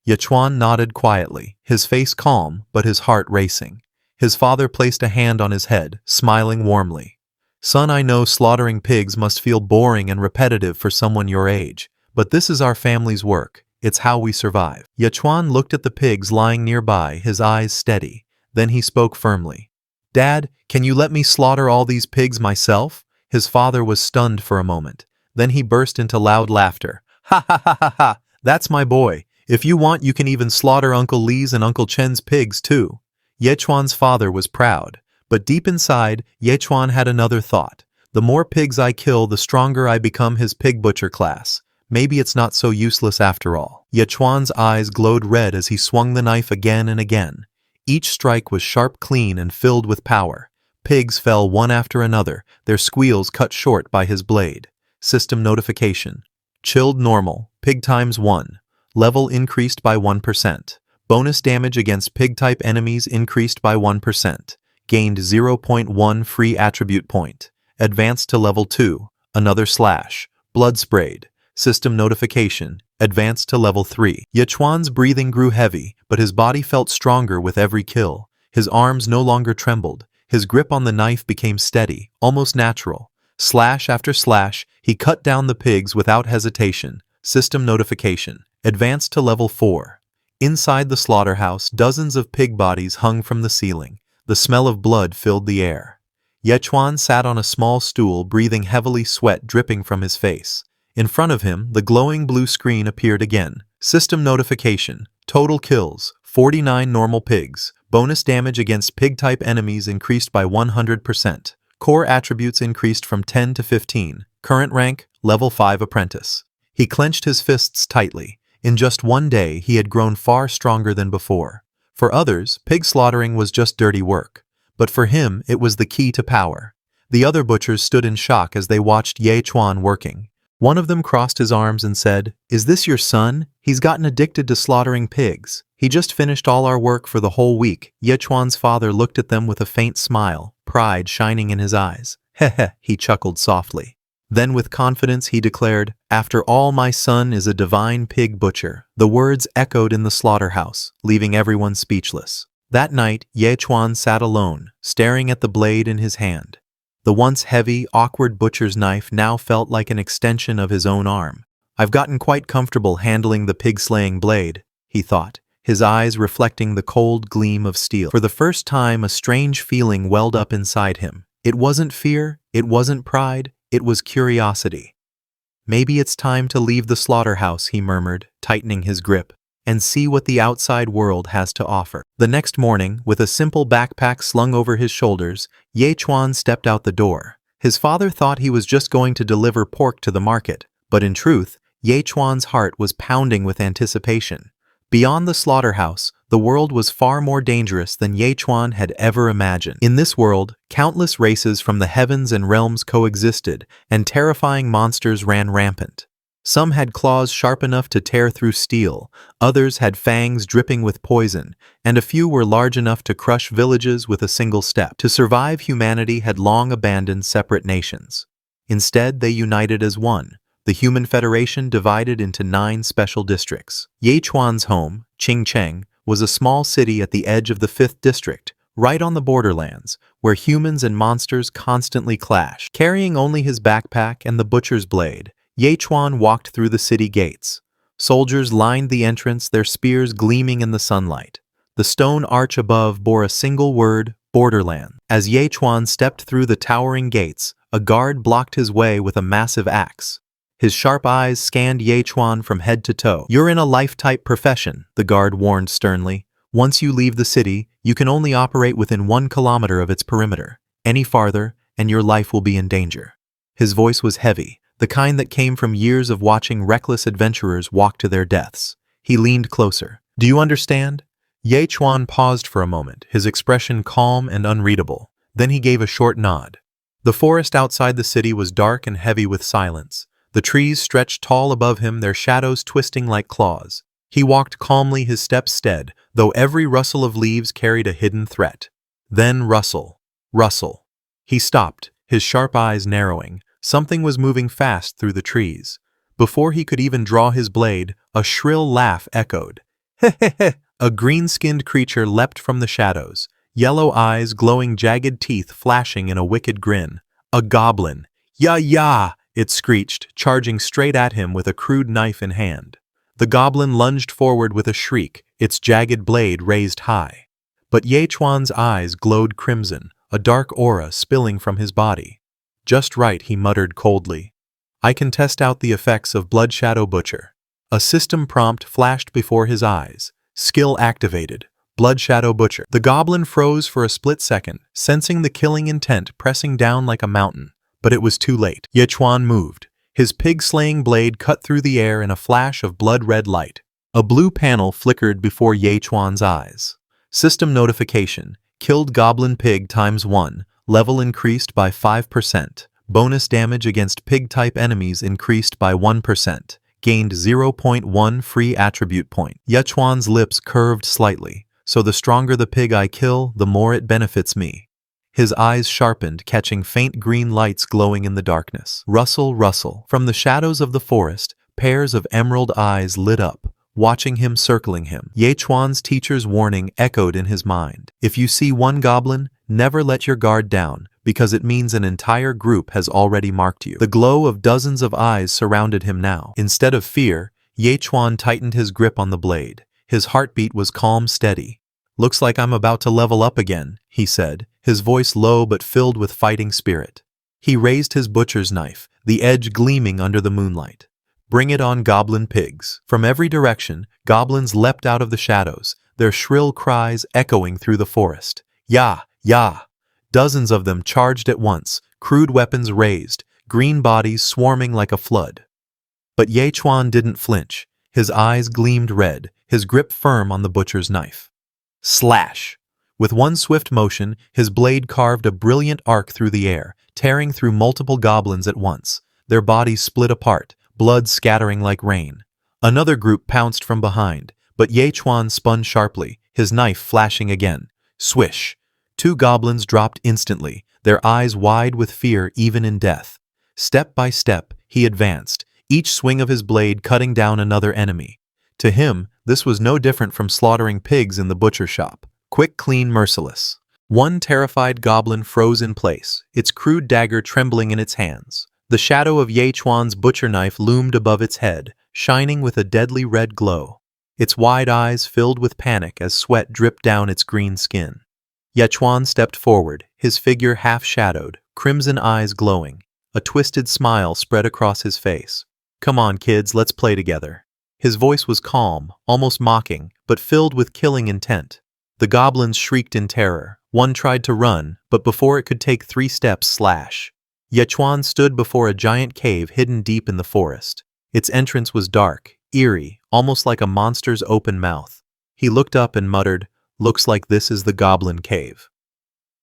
Yechuan nodded quietly, his face calm but his heart racing. His father placed a hand on his head, smiling warmly. "Son, I know slaughtering pigs must feel boring and repetitive for someone your age, but this is our family's work. It's how we survive." Yechuan looked at the pigs lying nearby, his eyes steady. Then he spoke firmly. "Dad, can you let me slaughter all these pigs myself?" His father was stunned for a moment. Then he burst into loud laughter. "Ha ha ha ha ha! That's my boy. If you want, you can even slaughter Uncle Lee's and Uncle Chen's pigs too." Yechuan's father was proud, but deep inside, Yechuan had another thought. The more pigs I kill, the stronger I become his pig butcher class. Maybe it's not so useless after all. Yechuan's eyes glowed red as he swung the knife again and again. Each strike was sharp, clean, and filled with power. Pigs fell one after another, their squeals cut short by his blade. System notification. Chilled normal, pig times 1. Level increased by 1%. Bonus damage against pig-type enemies increased by 1%. Gained 0.1 free attribute point. Advanced to level 2. Another slash. Blood sprayed. System notification. Advanced to level 3. Yechuan's breathing grew heavy, but his body felt stronger with every kill. His arms no longer trembled. His grip on the knife became steady, almost natural. Slash after slash, he cut down the pigs without hesitation. System notification. Advanced to level 4. Inside the slaughterhouse, dozens of pig bodies hung from the ceiling. The smell of blood filled the air. Yechuan sat on a small stool, breathing heavily, sweat dripping from his face. In front of him, the glowing blue screen appeared again. System notification. Total kills, 49 normal pigs. Bonus damage against pig-type enemies increased by 100%. Core attributes increased from 10 to 15. Current rank, level 5 apprentice. He clenched his fists tightly. In just one day, he had grown far stronger than before. For others, pig slaughtering was just dirty work. But for him, it was the key to power. The other butchers stood in shock as they watched Yechuan working. One of them crossed his arms and said, "Is this your son? He's gotten addicted to slaughtering pigs. He just finished all our work for the whole week." Yechuan's father looked at them with a faint smile, pride shining in his eyes. "Heh," he chuckled softly. Then with confidence he declared, "After all, my son is a divine pig butcher." The words echoed in the slaughterhouse, leaving everyone speechless. That night, Yechuan sat alone, staring at the blade in his hand. The once heavy, awkward butcher's knife now felt like an extension of his own arm. "I've gotten quite comfortable handling the pig-slaying blade," he thought, his eyes reflecting the cold gleam of steel. For the first time, a strange feeling welled up inside him. It wasn't fear, it wasn't pride, it was curiosity. "Maybe it's time to leave the slaughterhouse," he murmured, tightening his grip, "and see what the outside world has to offer." The next morning, with a simple backpack slung over his shoulders, Yechuan stepped out the door. His father thought he was just going to deliver pork to the market, but in truth, Yechuan's heart was pounding with anticipation. Beyond the slaughterhouse, the world was far more dangerous than Yechuan had ever imagined. In this world, countless races from the heavens and realms coexisted, and terrifying monsters ran rampant. Some had claws sharp enough to tear through steel, others had fangs dripping with poison, and a few were large enough to crush villages with a single step. To survive, humanity had long abandoned separate nations. Instead, they united as one. The Human Federation divided into 9 special districts. Yechuan's home, Qingcheng, was a small city at the edge of the 5th district, right on the borderlands, where humans and monsters constantly clashed. Carrying only his backpack and the butcher's blade, Yechuan walked through the city gates. Soldiers lined the entrance, their spears gleaming in the sunlight. The stone arch above bore a single word, Borderland. As Yechuan stepped through the towering gates, a guard blocked his way with a massive axe. His sharp eyes scanned Yechuan from head to toe. "You're in a life-type profession," the guard warned sternly. "Once you leave the city, you can only operate within 1 kilometer of its perimeter. Any farther, and your life will be in danger." His voice was heavy, the kind that came from years of watching reckless adventurers walk to their deaths. He leaned closer. "Do you understand?" Yechuan paused for a moment, his expression calm and unreadable. Then he gave a short nod. The forest outside the city was dark and heavy with silence. The trees stretched tall above him, their shadows twisting like claws. He walked calmly, his steps steady, though every rustle of leaves carried a hidden threat. Then rustle. Rustle. He stopped, his sharp eyes narrowing. Something was moving fast through the trees. Before he could even draw his blade, a shrill laugh echoed. "Heh heh heh!" A green-skinned creature leapt from the shadows, yellow eyes, glowing jagged teeth flashing in a wicked grin. A goblin. "Ya ya!" it screeched, charging straight at him with a crude knife in hand. The goblin lunged forward with a shriek, its jagged blade raised high. But Ye Chuan's eyes glowed crimson, a dark aura spilling from his body. Just right, he muttered coldly. I can test out the effects of Blood Shadow Butcher. A system prompt flashed before his eyes. Skill activated. Blood Shadow Butcher. The goblin froze for a split second, sensing the killing intent pressing down like a mountain. But it was too late. Ye Chuan moved. His pig-slaying blade cut through the air in a flash of blood-red light. A blue panel flickered before Ye Chuan's eyes. System notification. Killed goblin pig ×1. Level increased by 5%. Bonus damage against pig-type enemies increased by 1%. Gained 0.1 free attribute point. Ye Chuan's lips curved slightly. So the stronger the pig I kill, the more it benefits me. His eyes sharpened, catching faint green lights glowing in the darkness. Rustle, rustle. From the shadows of the forest, pairs of emerald eyes lit up, watching him, circling him. Ye Chuan's teacher's warning echoed in his mind. If you see one goblin, never let your guard down, because it means an entire group has already marked you. The glow of dozens of eyes surrounded him now. Instead of fear, Ye Chuan tightened his grip on the blade. His heartbeat was calm, steady. Looks like I'm about to level up again, he said, his voice low but filled with fighting spirit. He raised his butcher's knife, the edge gleaming under the moonlight. Bring it on, goblin pigs. From every direction, goblins leapt out of the shadows, their shrill cries echoing through the forest. Ya! Ya! Dozens of them charged at once, crude weapons raised, green bodies swarming like a flood. But Ye Chuan didn't flinch. His eyes gleamed red, his grip firm on the butcher's knife. Slash! With one swift motion, his blade carved a brilliant arc through the air, tearing through multiple goblins at once. Their bodies split apart, blood scattering like rain. Another group pounced from behind, but Ye Chuan spun sharply, his knife flashing again. Swish! 2 goblins dropped instantly, their eyes wide with fear even in death. Step by step, he advanced, each swing of his blade cutting down another enemy. To him, this was no different from slaughtering pigs in the butcher shop. Quick, clean, merciless. One terrified goblin froze in place, its crude dagger trembling in its hands. The shadow of Ye Chuan's butcher knife loomed above its head, shining with a deadly red glow. Its wide eyes filled with panic as sweat dripped down its green skin. Ye Chuan stepped forward, his figure half-shadowed, crimson eyes glowing. A twisted smile spread across his face. Come on, kids, let's play together. His voice was calm, almost mocking, but filled with killing intent. The goblins shrieked in terror. One tried to run, but before it could take 3 steps, slash. Ye Chuan stood before a giant cave hidden deep in the forest. Its entrance was dark, eerie, almost like a monster's open mouth. He looked up and muttered, "Looks like this is the goblin cave."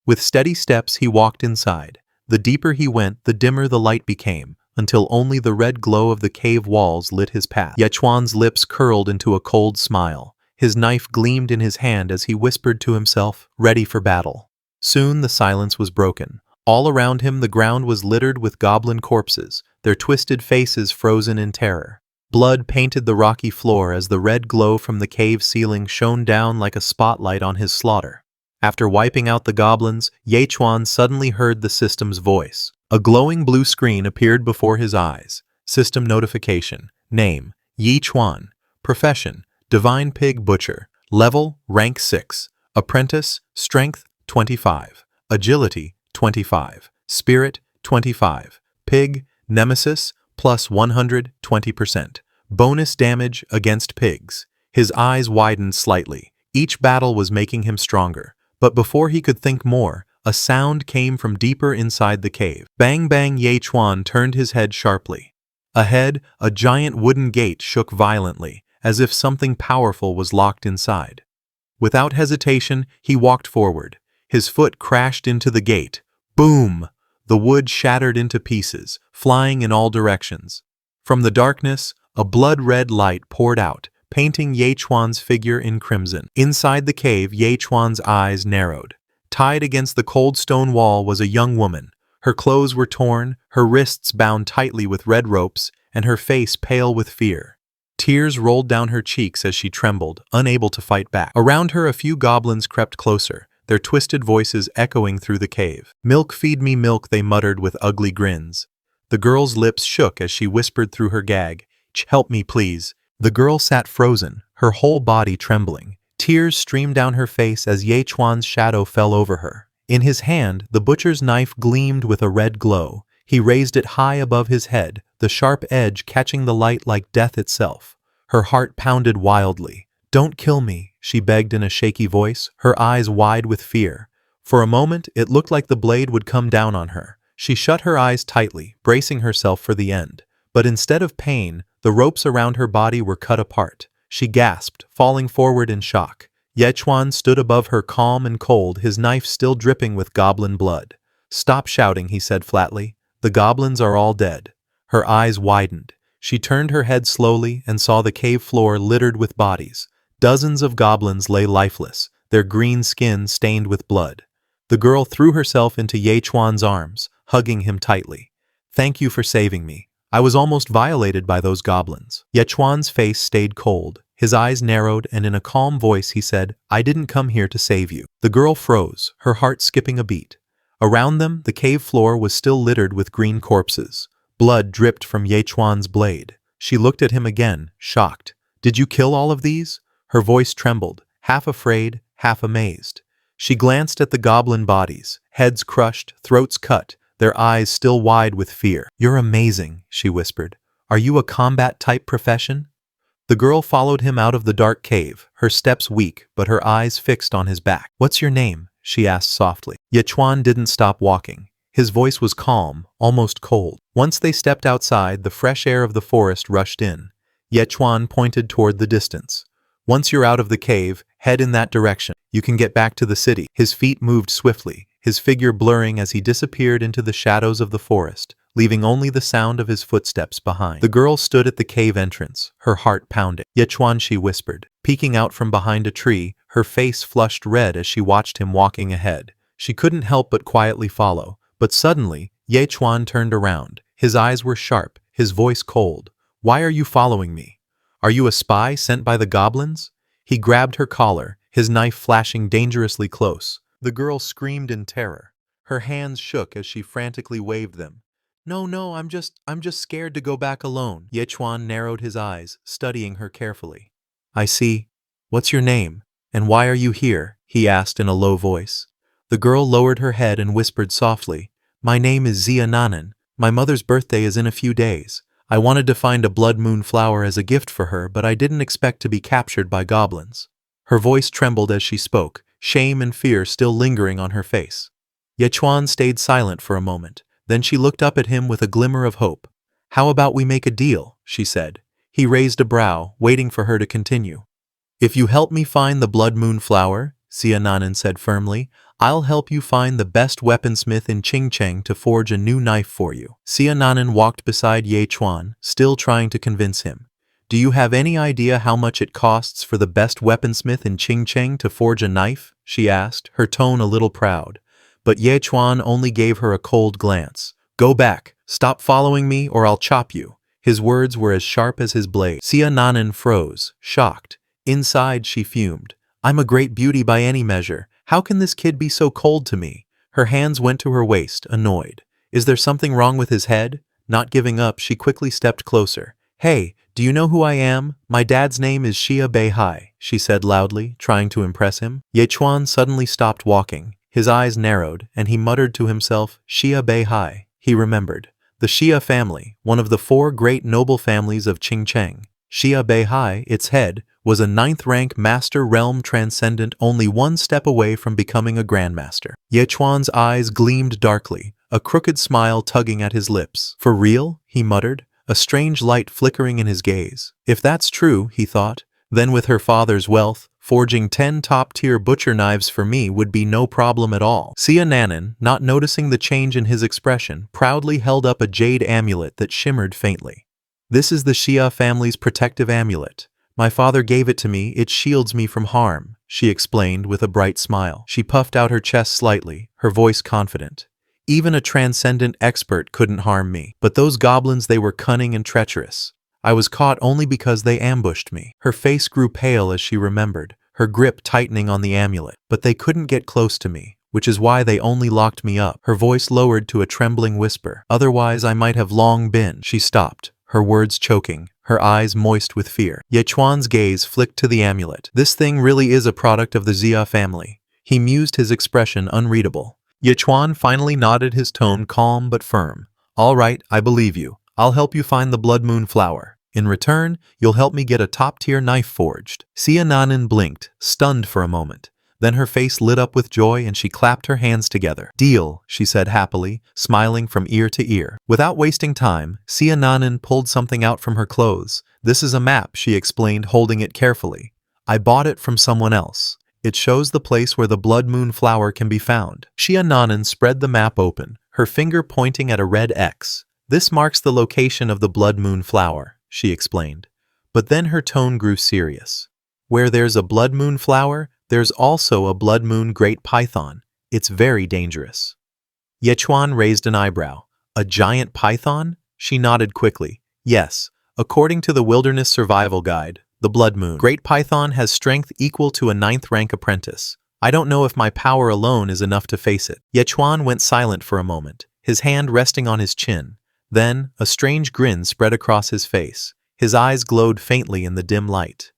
With steady steps he walked inside. The deeper he went, the dimmer the light became, until only the red glow of the cave walls lit his path. Ye Chuan's lips curled into a cold smile. His knife gleamed in his hand as he whispered to himself, ready for battle. Soon the silence was broken. All around him the ground was littered with goblin corpses, their twisted faces frozen in terror. Blood painted the rocky floor as the red glow from the cave ceiling shone down like a spotlight on his slaughter. After wiping out the goblins, Ye Chuan suddenly heard the system's voice. A glowing blue screen appeared before his eyes. System notification. Name, Ye Chuan. Profession, Divine Pig Butcher. Level, Rank 6. Apprentice, Strength, 25. Agility, 25. Spirit, 25. Pig, Nemesis, plus 120%. Bonus damage against pigs. His eyes widened slightly. Each battle was making him stronger. But before he could think more, a sound came from deeper inside the cave. Bang bang! Ye Chuan turned his head sharply. Ahead, a giant wooden gate shook violently, as if something powerful was locked inside. Without hesitation, he walked forward. His foot crashed into the gate. Boom! The wood shattered into pieces, flying in all directions. From the darkness, a blood-red light poured out, painting Ye Chuan's figure in crimson. Inside the cave, Ye Chuan's eyes narrowed. Tied against the cold stone wall was a young woman. Her clothes were torn, her wrists bound tightly with red ropes, and her face pale with fear. Tears rolled down her cheeks as she trembled, unable to fight back. Around her, a few goblins crept closer, their twisted voices echoing through the cave. "Milk, feed me milk," they muttered with ugly grins. The girl's lips shook as she whispered through her gag, "Help me, please." The girl sat frozen, her whole body trembling. Tears streamed down her face as Ye Chuan's shadow fell over her. In his hand, the butcher's knife gleamed with a red glow. He raised it high above his head, the sharp edge catching the light like death itself. Her heart pounded wildly. "Don't kill me," she begged in a shaky voice, her eyes wide with fear. For a moment, it looked like the blade would come down on her. She shut her eyes tightly, bracing herself for the end. But instead of pain, the ropes around her body were cut apart. She gasped, falling forward in shock. Ye Chuan stood above her calm and cold, his knife still dripping with goblin blood. "Stop shouting," he said flatly. "The goblins are all dead." Her eyes widened. She turned her head slowly and saw the cave floor littered with bodies. Dozens of goblins lay lifeless, their green skin stained with blood. The girl threw herself into Ye Chuan's arms, hugging him tightly. "Thank you for saving me. I was almost violated by those goblins." Ye Chuan's face stayed cold. His eyes narrowed, and in a calm voice he said, "I didn't come here to save you." The girl froze, her heart skipping a beat. Around them, the cave floor was still littered with green corpses. Blood dripped from Ye Chuan's blade. She looked at him again, shocked. "Did you kill all of these?" Her voice trembled, half afraid, half amazed. She glanced at the goblin bodies, heads crushed, throats cut, their eyes still wide with fear. "You're amazing," she whispered. "Are you a combat-type profession?" The girl followed him out of the dark cave, her steps weak but her eyes fixed on his back. "What's your name?" she asked softly. Ye Chuan didn't stop walking. His voice was calm, almost cold. Once they stepped outside, the fresh air of the forest rushed in. Ye Chuan pointed toward the distance. "Once you're out of the cave, head in that direction. You can get back to the city." His feet moved swiftly, his figure blurring as he disappeared into the shadows of the forest, leaving only the sound of his footsteps behind. The girl stood at the cave entrance, her heart pounding. "Ye Chuan," she whispered, peeking out from behind a tree, her face flushed red as she watched him walking ahead. She couldn't help but quietly follow. But suddenly, Ye Chuan turned around. His eyes were sharp, his voice cold. "Why are you following me? Are you a spy sent by the goblins?" He grabbed her collar, his knife flashing dangerously close. The girl screamed in terror. Her hands shook as she frantically waved them. No, I'm just scared to go back alone." Ye Chuan narrowed his eyes, studying her carefully. "I see. What's your name? And why are you here?" he asked in a low voice. The girl lowered her head and whispered softly, "My name is Zia Nanan. My mother's birthday is in a few days. I wanted to find a blood moon flower as a gift for her, but I didn't expect to be captured by goblins." Her voice trembled as she spoke, shame and fear still lingering on her face. Ye Chuan stayed silent for a moment. Then she looked up at him with a glimmer of hope. "How about we make a deal?" she said. He raised a brow, waiting for her to continue. "If you help me find the blood moon flower," Zia Nanan said firmly, "I'll help you find the best weaponsmith in Qingcheng to forge a new knife for you." Zia Nanan walked beside Ye Chuan, still trying to convince him. "Do you have any idea how much it costs for the best weaponsmith in Qingcheng to forge a knife?" she asked, her tone a little proud. But Ye Chuan only gave her a cold glance. "Go back. Stop following me or I'll chop you." His words were as sharp as his blade. Zia Nanan froze, shocked. Inside she fumed. "I'm a great beauty by any measure. How can this kid be so cold to me?" Her hands went to her waist, annoyed. Is there something wrong with his head? Not giving up, she quickly stepped closer. "Hey, do you know who I am? My dad's name is Xia Beihai," she said loudly, trying to impress him. Ye Chuan suddenly stopped walking. His eyes narrowed, and he muttered to himself, "Xia Beihai." He remembered. The Xia family, one of the 4 great noble families of Qingcheng. Xia Beihai, its head, was a 9th-rank master realm transcendent, only 1 step away from becoming a grandmaster. Ye Chuan's eyes gleamed darkly, a crooked smile tugging at his lips. "For real?" he muttered, a strange light flickering in his gaze. If that's true, he thought, then with her father's wealth, forging 10 top-tier butcher knives for me would be no problem at all. Zia Nanan, not noticing the change in his expression, proudly held up a jade amulet that shimmered faintly. "This is the Xia family's protective amulet. My father gave it to me, it shields me from harm," she explained with a bright smile. She puffed out her chest slightly, her voice confident. "Even a transcendent expert couldn't harm me. But those goblins, they were cunning and treacherous. I was caught only because they ambushed me." Her face grew pale as she remembered, her grip tightening on the amulet. "But they couldn't get close to me, which is why they only locked me up." Her voice lowered to a trembling whisper. "Otherwise I might have long been." She stopped, her words choking, her eyes moist with fear. Ye Chuan's gaze flicked to the amulet. This thing really is a product of the Xia family. He mused, his expression unreadable. Ye Chuan finally nodded, his tone calm but firm. All right, I believe you. I'll help you find the Blood Moon flower. In return, you'll help me get a top-tier knife forged. Xia Nanan blinked, stunned for a moment. Then her face lit up with joy and she clapped her hands together. Deal, she said happily, smiling from ear to ear. Without wasting time, Xia Nanan pulled something out from her clothes. This is a map, she explained, holding it carefully. I bought it from someone else. It shows the place where the Blood Moon flower can be found. Xia Nanan spread the map open, her finger pointing at a red X. This marks the location of the Blood Moon flower, she explained. But then her tone grew serious. Where there's a Blood Moon flower, there's also a Blood Moon Great Python. It's very dangerous. Ye Chuan raised an eyebrow. A giant python? She nodded quickly. Yes, according to the Wilderness Survival Guide, the Blood Moon Great Python has strength equal to a 9th rank apprentice. I don't know if my power alone is enough to face it. Ye Chuan went silent for a moment, his hand resting on his chin. Then, a strange grin spread across his face. His eyes glowed faintly in the dim light.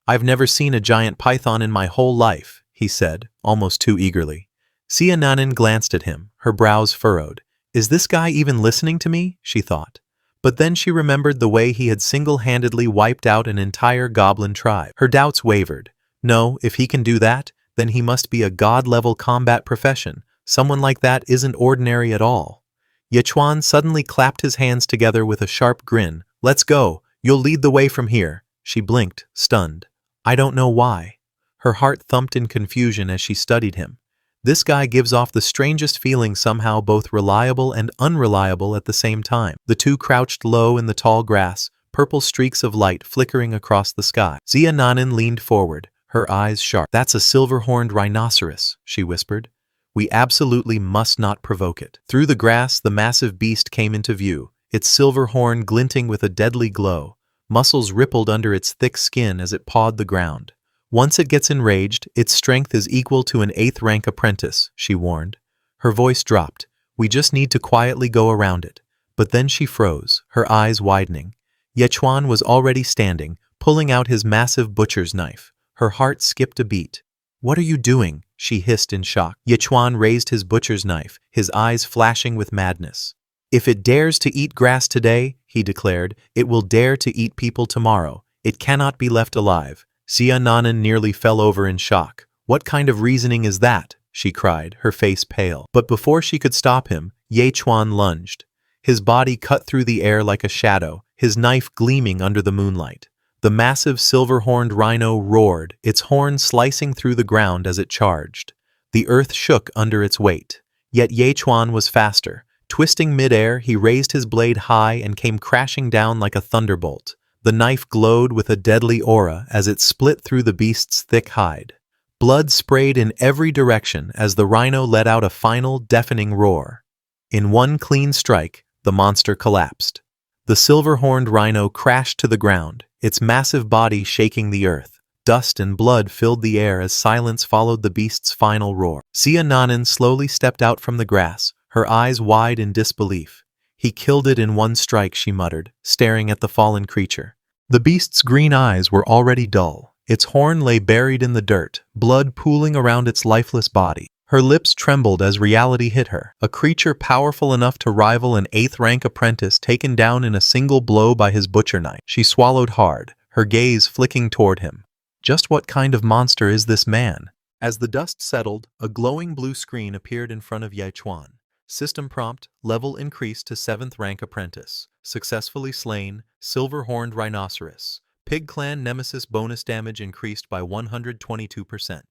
I've never seen a giant python in my whole life, he said, almost too eagerly. Xia Nanan glanced at him, her brows furrowed. Is this guy even listening to me? She thought. But then she remembered the way he had single-handedly wiped out an entire goblin tribe. Her doubts wavered. No, if he can do that, then he must be a god-level combat profession. Someone like that isn't ordinary at all. Ye Chuan suddenly clapped his hands together with a sharp grin. Let's go. You'll lead the way from here. She blinked, stunned. I don't know why. Her heart thumped in confusion as she studied him. This guy gives off the strangest feeling, somehow both reliable and unreliable at the same time. The two crouched low in the tall grass, purple streaks of light flickering across the sky. Xia Nanan leaned forward, her eyes sharp. That's a silver-horned rhinoceros, she whispered. We absolutely must not provoke it. Through the grass, the massive beast came into view, its silver horn glinting with a deadly glow. Muscles rippled under its thick skin as it pawed the ground. Once it gets enraged, its strength is equal to an 8th rank apprentice, she warned. Her voice dropped. We just need to quietly go around it. But then she froze, her eyes widening. Ye Chuan was already standing, pulling out his massive butcher's knife. Her heart skipped a beat. What are you doing? She hissed in shock. Ye Chuan raised his butcher's knife, his eyes flashing with madness. If it dares to eat grass today, he declared, it will dare to eat people tomorrow. It cannot be left alive. Xia Nanan nearly fell over in shock. What kind of reasoning is that? She cried, her face pale. But before she could stop him, Ye Chuan lunged. His body cut through the air like a shadow, his knife gleaming under the moonlight. The massive silver-horned rhino roared, its horn slicing through the ground as it charged. The earth shook under its weight. Yet Ye Chuan was faster. Twisting midair, he raised his blade high and came crashing down like a thunderbolt. The knife glowed with a deadly aura as it split through the beast's thick hide. Blood sprayed in every direction as the rhino let out a final, deafening roar. In one clean strike, the monster collapsed. The silver-horned rhino crashed to the ground, its massive body shaking the earth. Dust and blood filled the air as silence followed the beast's final roar. Xia Nanan slowly stepped out from the grass, her eyes wide in disbelief. He killed it in one strike, she muttered, staring at the fallen creature. The beast's green eyes were already dull. Its horn lay buried in the dirt, blood pooling around its lifeless body. Her lips trembled as reality hit her. A creature powerful enough to rival an 8th rank apprentice taken down in a single blow by his butcher knife. She swallowed hard, her gaze flicking toward him. Just what kind of monster is this man? As the dust settled, a glowing blue screen appeared in front of Ye Chuan. System prompt, level increased to 7th rank apprentice. Successfully slain, silver-horned rhinoceros. Pig clan nemesis bonus damage increased by 122%.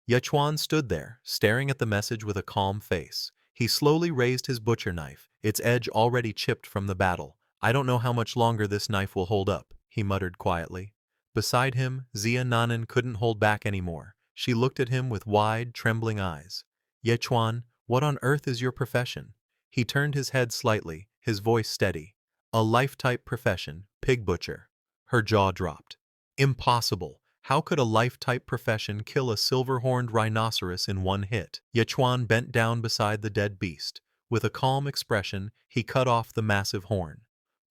Ye Chuan stood there, staring at the message with a calm face. He slowly raised his butcher knife, its edge already chipped from the battle. I don't know how much longer this knife will hold up, he muttered quietly. Beside him, Xia Nanan couldn't hold back anymore. She looked at him with wide, trembling eyes. Ye Chuan, what on earth is your profession? He turned his head slightly, his voice steady. A life-type profession, pig butcher. Her jaw dropped. Impossible. How could a life-type profession kill a silver-horned rhinoceros in one hit? Ye Chuan bent down beside the dead beast. With a calm expression, he cut off the massive horn.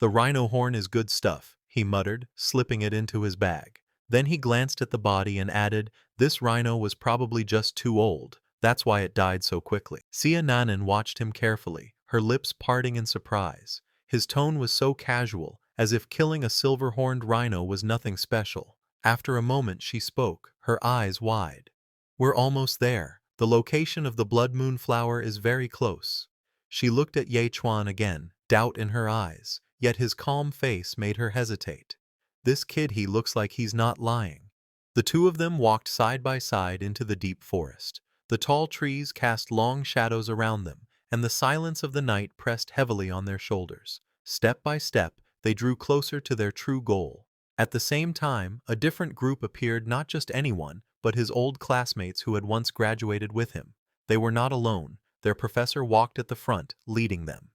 The rhino horn is good stuff, he muttered, slipping it into his bag. Then he glanced at the body and added, this rhino was probably just too old. That's why it died so quickly. Sia Nanan watched him carefully, her lips parting in surprise. His tone was so casual, as if killing a silver-horned rhino was nothing special. After a moment she spoke, her eyes wide. We're almost there. The location of the blood moon flower is very close. She looked at Ye Chuan again, doubt in her eyes, yet his calm face made her hesitate. This kid, he looks like he's not lying. The two of them walked side by side into the deep forest. The tall trees cast long shadows around them, and the silence of the night pressed heavily on their shoulders. Step by step, they drew closer to their true goal. At the same time, a different group appeared, not just anyone, but his old classmates who had once graduated with him. They were not alone. Their professor walked at the front, leading them.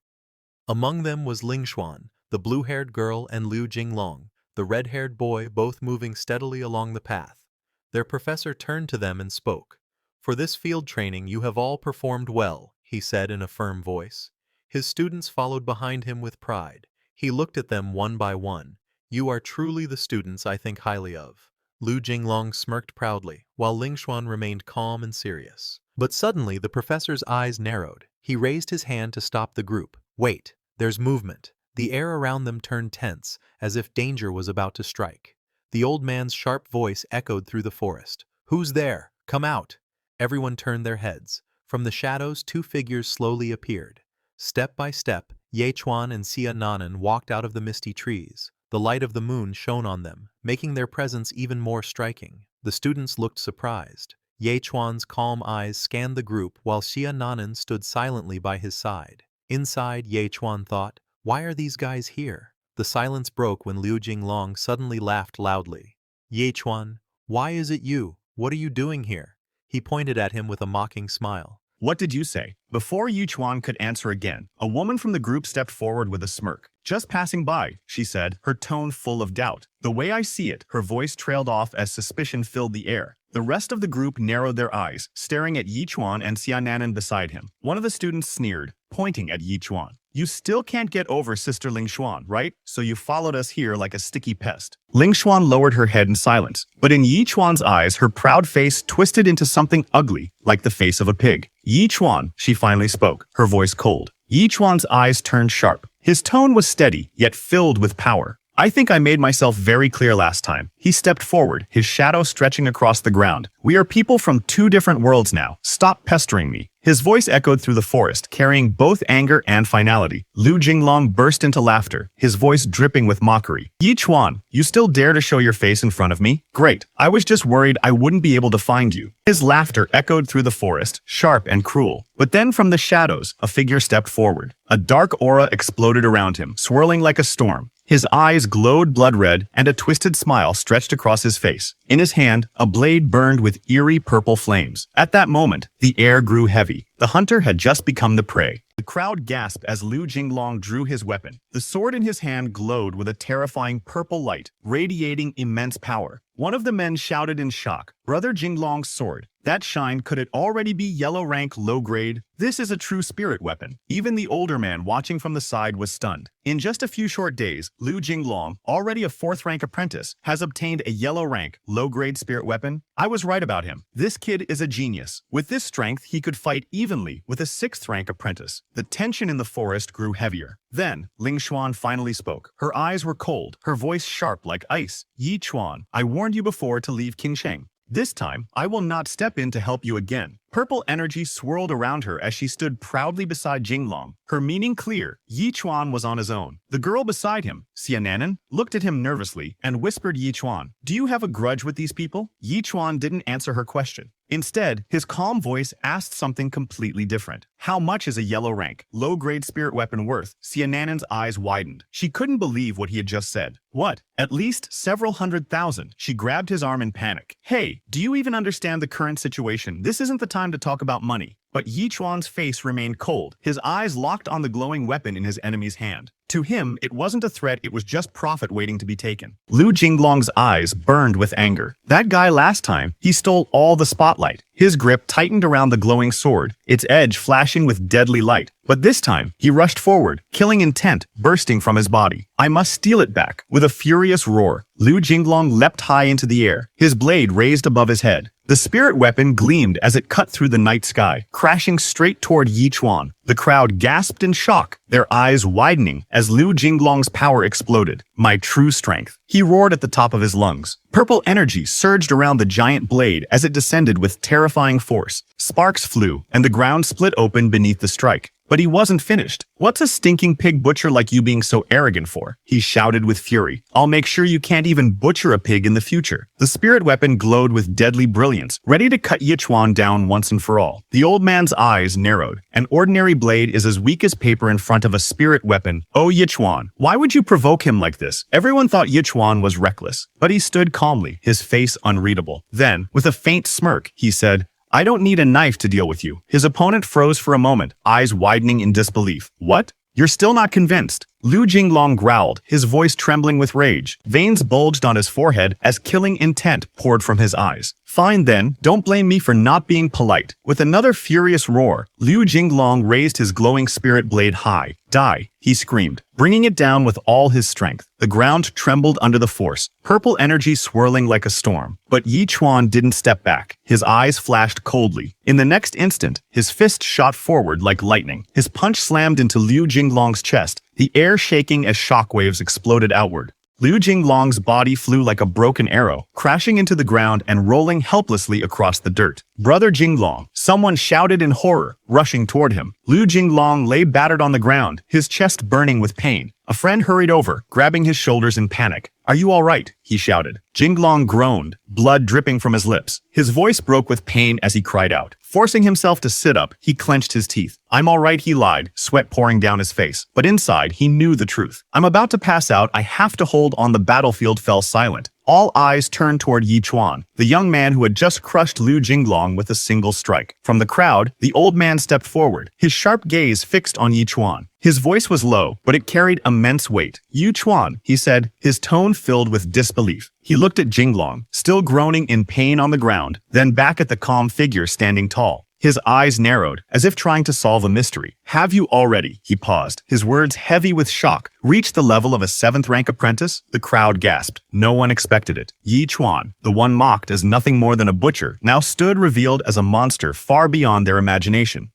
Among them was Ling Xuan, the blue-haired girl, and Liu Jinglong, the red-haired boy, both moving steadily along the path. Their professor turned to them and spoke. For this field training you have all performed well, he said in a firm voice. His students followed behind him with pride. He looked at them one by one. You are truly the students I think highly of. Liu Jinglong smirked proudly, while Ling Xuan remained calm and serious. But suddenly the professor's eyes narrowed. He raised his hand to stop the group. Wait, there's movement. The air around them turned tense, as if danger was about to strike. The old man's sharp voice echoed through the forest. Who's there? Come out! Everyone turned their heads. From the shadows, two figures slowly appeared. Step by step, Ye Chuan and Sia Nanan walked out of the misty trees. The light of the moon shone on them, making their presence even more striking. The students looked surprised. Ye Chuan's calm eyes scanned the group while Sia Nanan stood silently by his side. Inside, Ye Chuan thought, why are these guys here? The silence broke when Liu Jinglong suddenly laughed loudly. Ye Chuan, why is it you? What are you doing here? He pointed at him with a mocking smile. What did you say? Before Yu Chuan could answer again, a woman from the group stepped forward with a smirk. Just passing by, she said, her tone full of doubt. The way I see it, her voice trailed off as suspicion filled the air. The rest of the group narrowed their eyes, staring at Yi Chuan and Xia Nanan beside him. One of the students sneered, pointing at Yi Chuan. You still can't get over Sister Ling Xuan, right? So you followed us here like a sticky pest. Ling Xuan lowered her head in silence, but in Yi Chuan's eyes, her proud face twisted into something ugly, like the face of a pig. Yi Chuan, she finally spoke, her voice cold. Yi Chuan's eyes turned sharp. His tone was steady, yet filled with power. I think I made myself very clear last time. He stepped forward, his shadow stretching across the ground. We are people from two different worlds now. Stop pestering me. His voice echoed through the forest, carrying both anger and finality. Liu Jinglong burst into laughter, his voice dripping with mockery. Yi Chuan, you still dare to show your face in front of me? Great. I was just worried I wouldn't be able to find you. His laughter echoed through the forest, sharp and cruel. But then from the shadows, a figure stepped forward. A dark aura exploded around him, swirling like a storm. His eyes glowed blood red, and a twisted smile stretched across his face. In his hand, a blade burned with eerie purple flames. At that moment, the air grew heavy. The hunter had just become the prey. The crowd gasped as Liu Jinglong drew his weapon. The sword in his hand glowed with a terrifying purple light, radiating immense power. One of the men shouted in shock, Brother Jinglong's sword. That shine, could it already be yellow rank, low grade? This is a true spirit weapon. Even the older man watching from the side was stunned. In just a few short days, Liu Jinglong, already a 4th rank apprentice, has obtained a yellow rank, low grade spirit weapon. I was right about him. This kid is a genius. With this strength, he could fight evenly with a 6th rank apprentice. The tension in the forest grew heavier. Then, Ling Xuan finally spoke. Her eyes were cold, her voice sharp like ice. Yi Chuan, I warned you before to leave Qingsheng. This time, I will not step in to help you again. Purple energy swirled around her as she stood proudly beside Jinglong. Her meaning clear, Yi Chuan was on his own. The girl beside him, Xia Nanan, looked at him nervously and whispered Yi Chuan, do you have a grudge with these people? Yi Chuan didn't answer her question. Instead, his calm voice asked something completely different. How much is a yellow rank, low-grade spirit weapon worth? Xia Nanan's eyes widened. She couldn't believe what he had just said. What? At least several 100,000. She grabbed his arm in panic. Hey, do you even understand the current situation? This isn't the time to talk about money. But Yi Chuan's face remained cold, his eyes locked on the glowing weapon in his enemy's hand. To him, it wasn't a threat, it was just profit waiting to be taken. Liu Jinglong's eyes burned with anger. That guy last time, he stole all the spotlight. His grip tightened around the glowing sword, its edge flashing with deadly light. But this time, he rushed forward, killing intent bursting from his body. I must steal it back. With a furious roar, Liu Jinglong leapt high into the air, his blade raised above his head. The spirit weapon gleamed as it cut through the night sky, crashing straight toward Yi Chuan. The crowd gasped in shock, their eyes widening as Liu Jinglong's power exploded. My true strength. He roared at the top of his lungs. Purple energy surged around the giant blade as it descended with terrifying force. Sparks flew, and the ground split open beneath the strike. But he wasn't finished. What's a stinking pig butcher like you being so arrogant for? He shouted with fury. I'll make sure you can't even butcher a pig in the future. The spirit weapon glowed with deadly brilliance, ready to cut Yi Chuan down once and for all. The old man's eyes narrowed. An ordinary blade is as weak as paper in front of a spirit weapon. Oh, Yi Chuan, why would you provoke him like this? Everyone thought Yi Chuan was reckless, but he stood calmly, his face unreadable. Then, with a faint smirk, he said, I don't need a knife to deal with you. His opponent froze for a moment, eyes widening in disbelief. What? You're still not convinced? Liu Jinglong growled, his voice trembling with rage. Veins bulged on his forehead as killing intent poured from his eyes. Fine then, don't blame me for not being polite. With another furious roar, Liu Jinglong raised his glowing spirit blade high. Die, he screamed, bringing it down with all his strength. The ground trembled under the force, purple energy swirling like a storm. But Yi Chuan didn't step back. His eyes flashed coldly. In the next instant, his fist shot forward like lightning. His punch slammed into Liu Jinglong's chest, the air shaking as shockwaves exploded outward. Liu Jinglong's body flew like a broken arrow, crashing into the ground and rolling helplessly across the dirt. Brother Jinglong, someone shouted in horror, rushing toward him. Liu Jinglong lay battered on the ground, his chest burning with pain. A friend hurried over, grabbing his shoulders in panic. Are you all right? He shouted. Jinglong groaned, blood dripping from his lips. His voice broke with pain as he cried out. Forcing himself to sit up, he clenched his teeth. I'm all right, he lied, sweat pouring down his face. But inside, he knew the truth. I'm about to pass out. I have to hold on. The battlefield fell silent. All eyes turned toward Yi Chuan, the young man who had just crushed Liu Jinglong with a single strike. From the crowd, the old man stepped forward, his sharp gaze fixed on Yi Chuan. His voice was low, but it carried immense weight. Yi Chuan, he said, his tone filled with disbelief. He looked at Jinglong, still groaning in pain on the ground, then back at the calm figure standing tall. His eyes narrowed, as if trying to solve a mystery. Have you already, he paused, his words heavy with shock, reached the level of a 7th-rank apprentice? The crowd gasped. No one expected it. Yi Chuan, the one mocked as nothing more than a butcher, now stood revealed as a monster far beyond their imagination.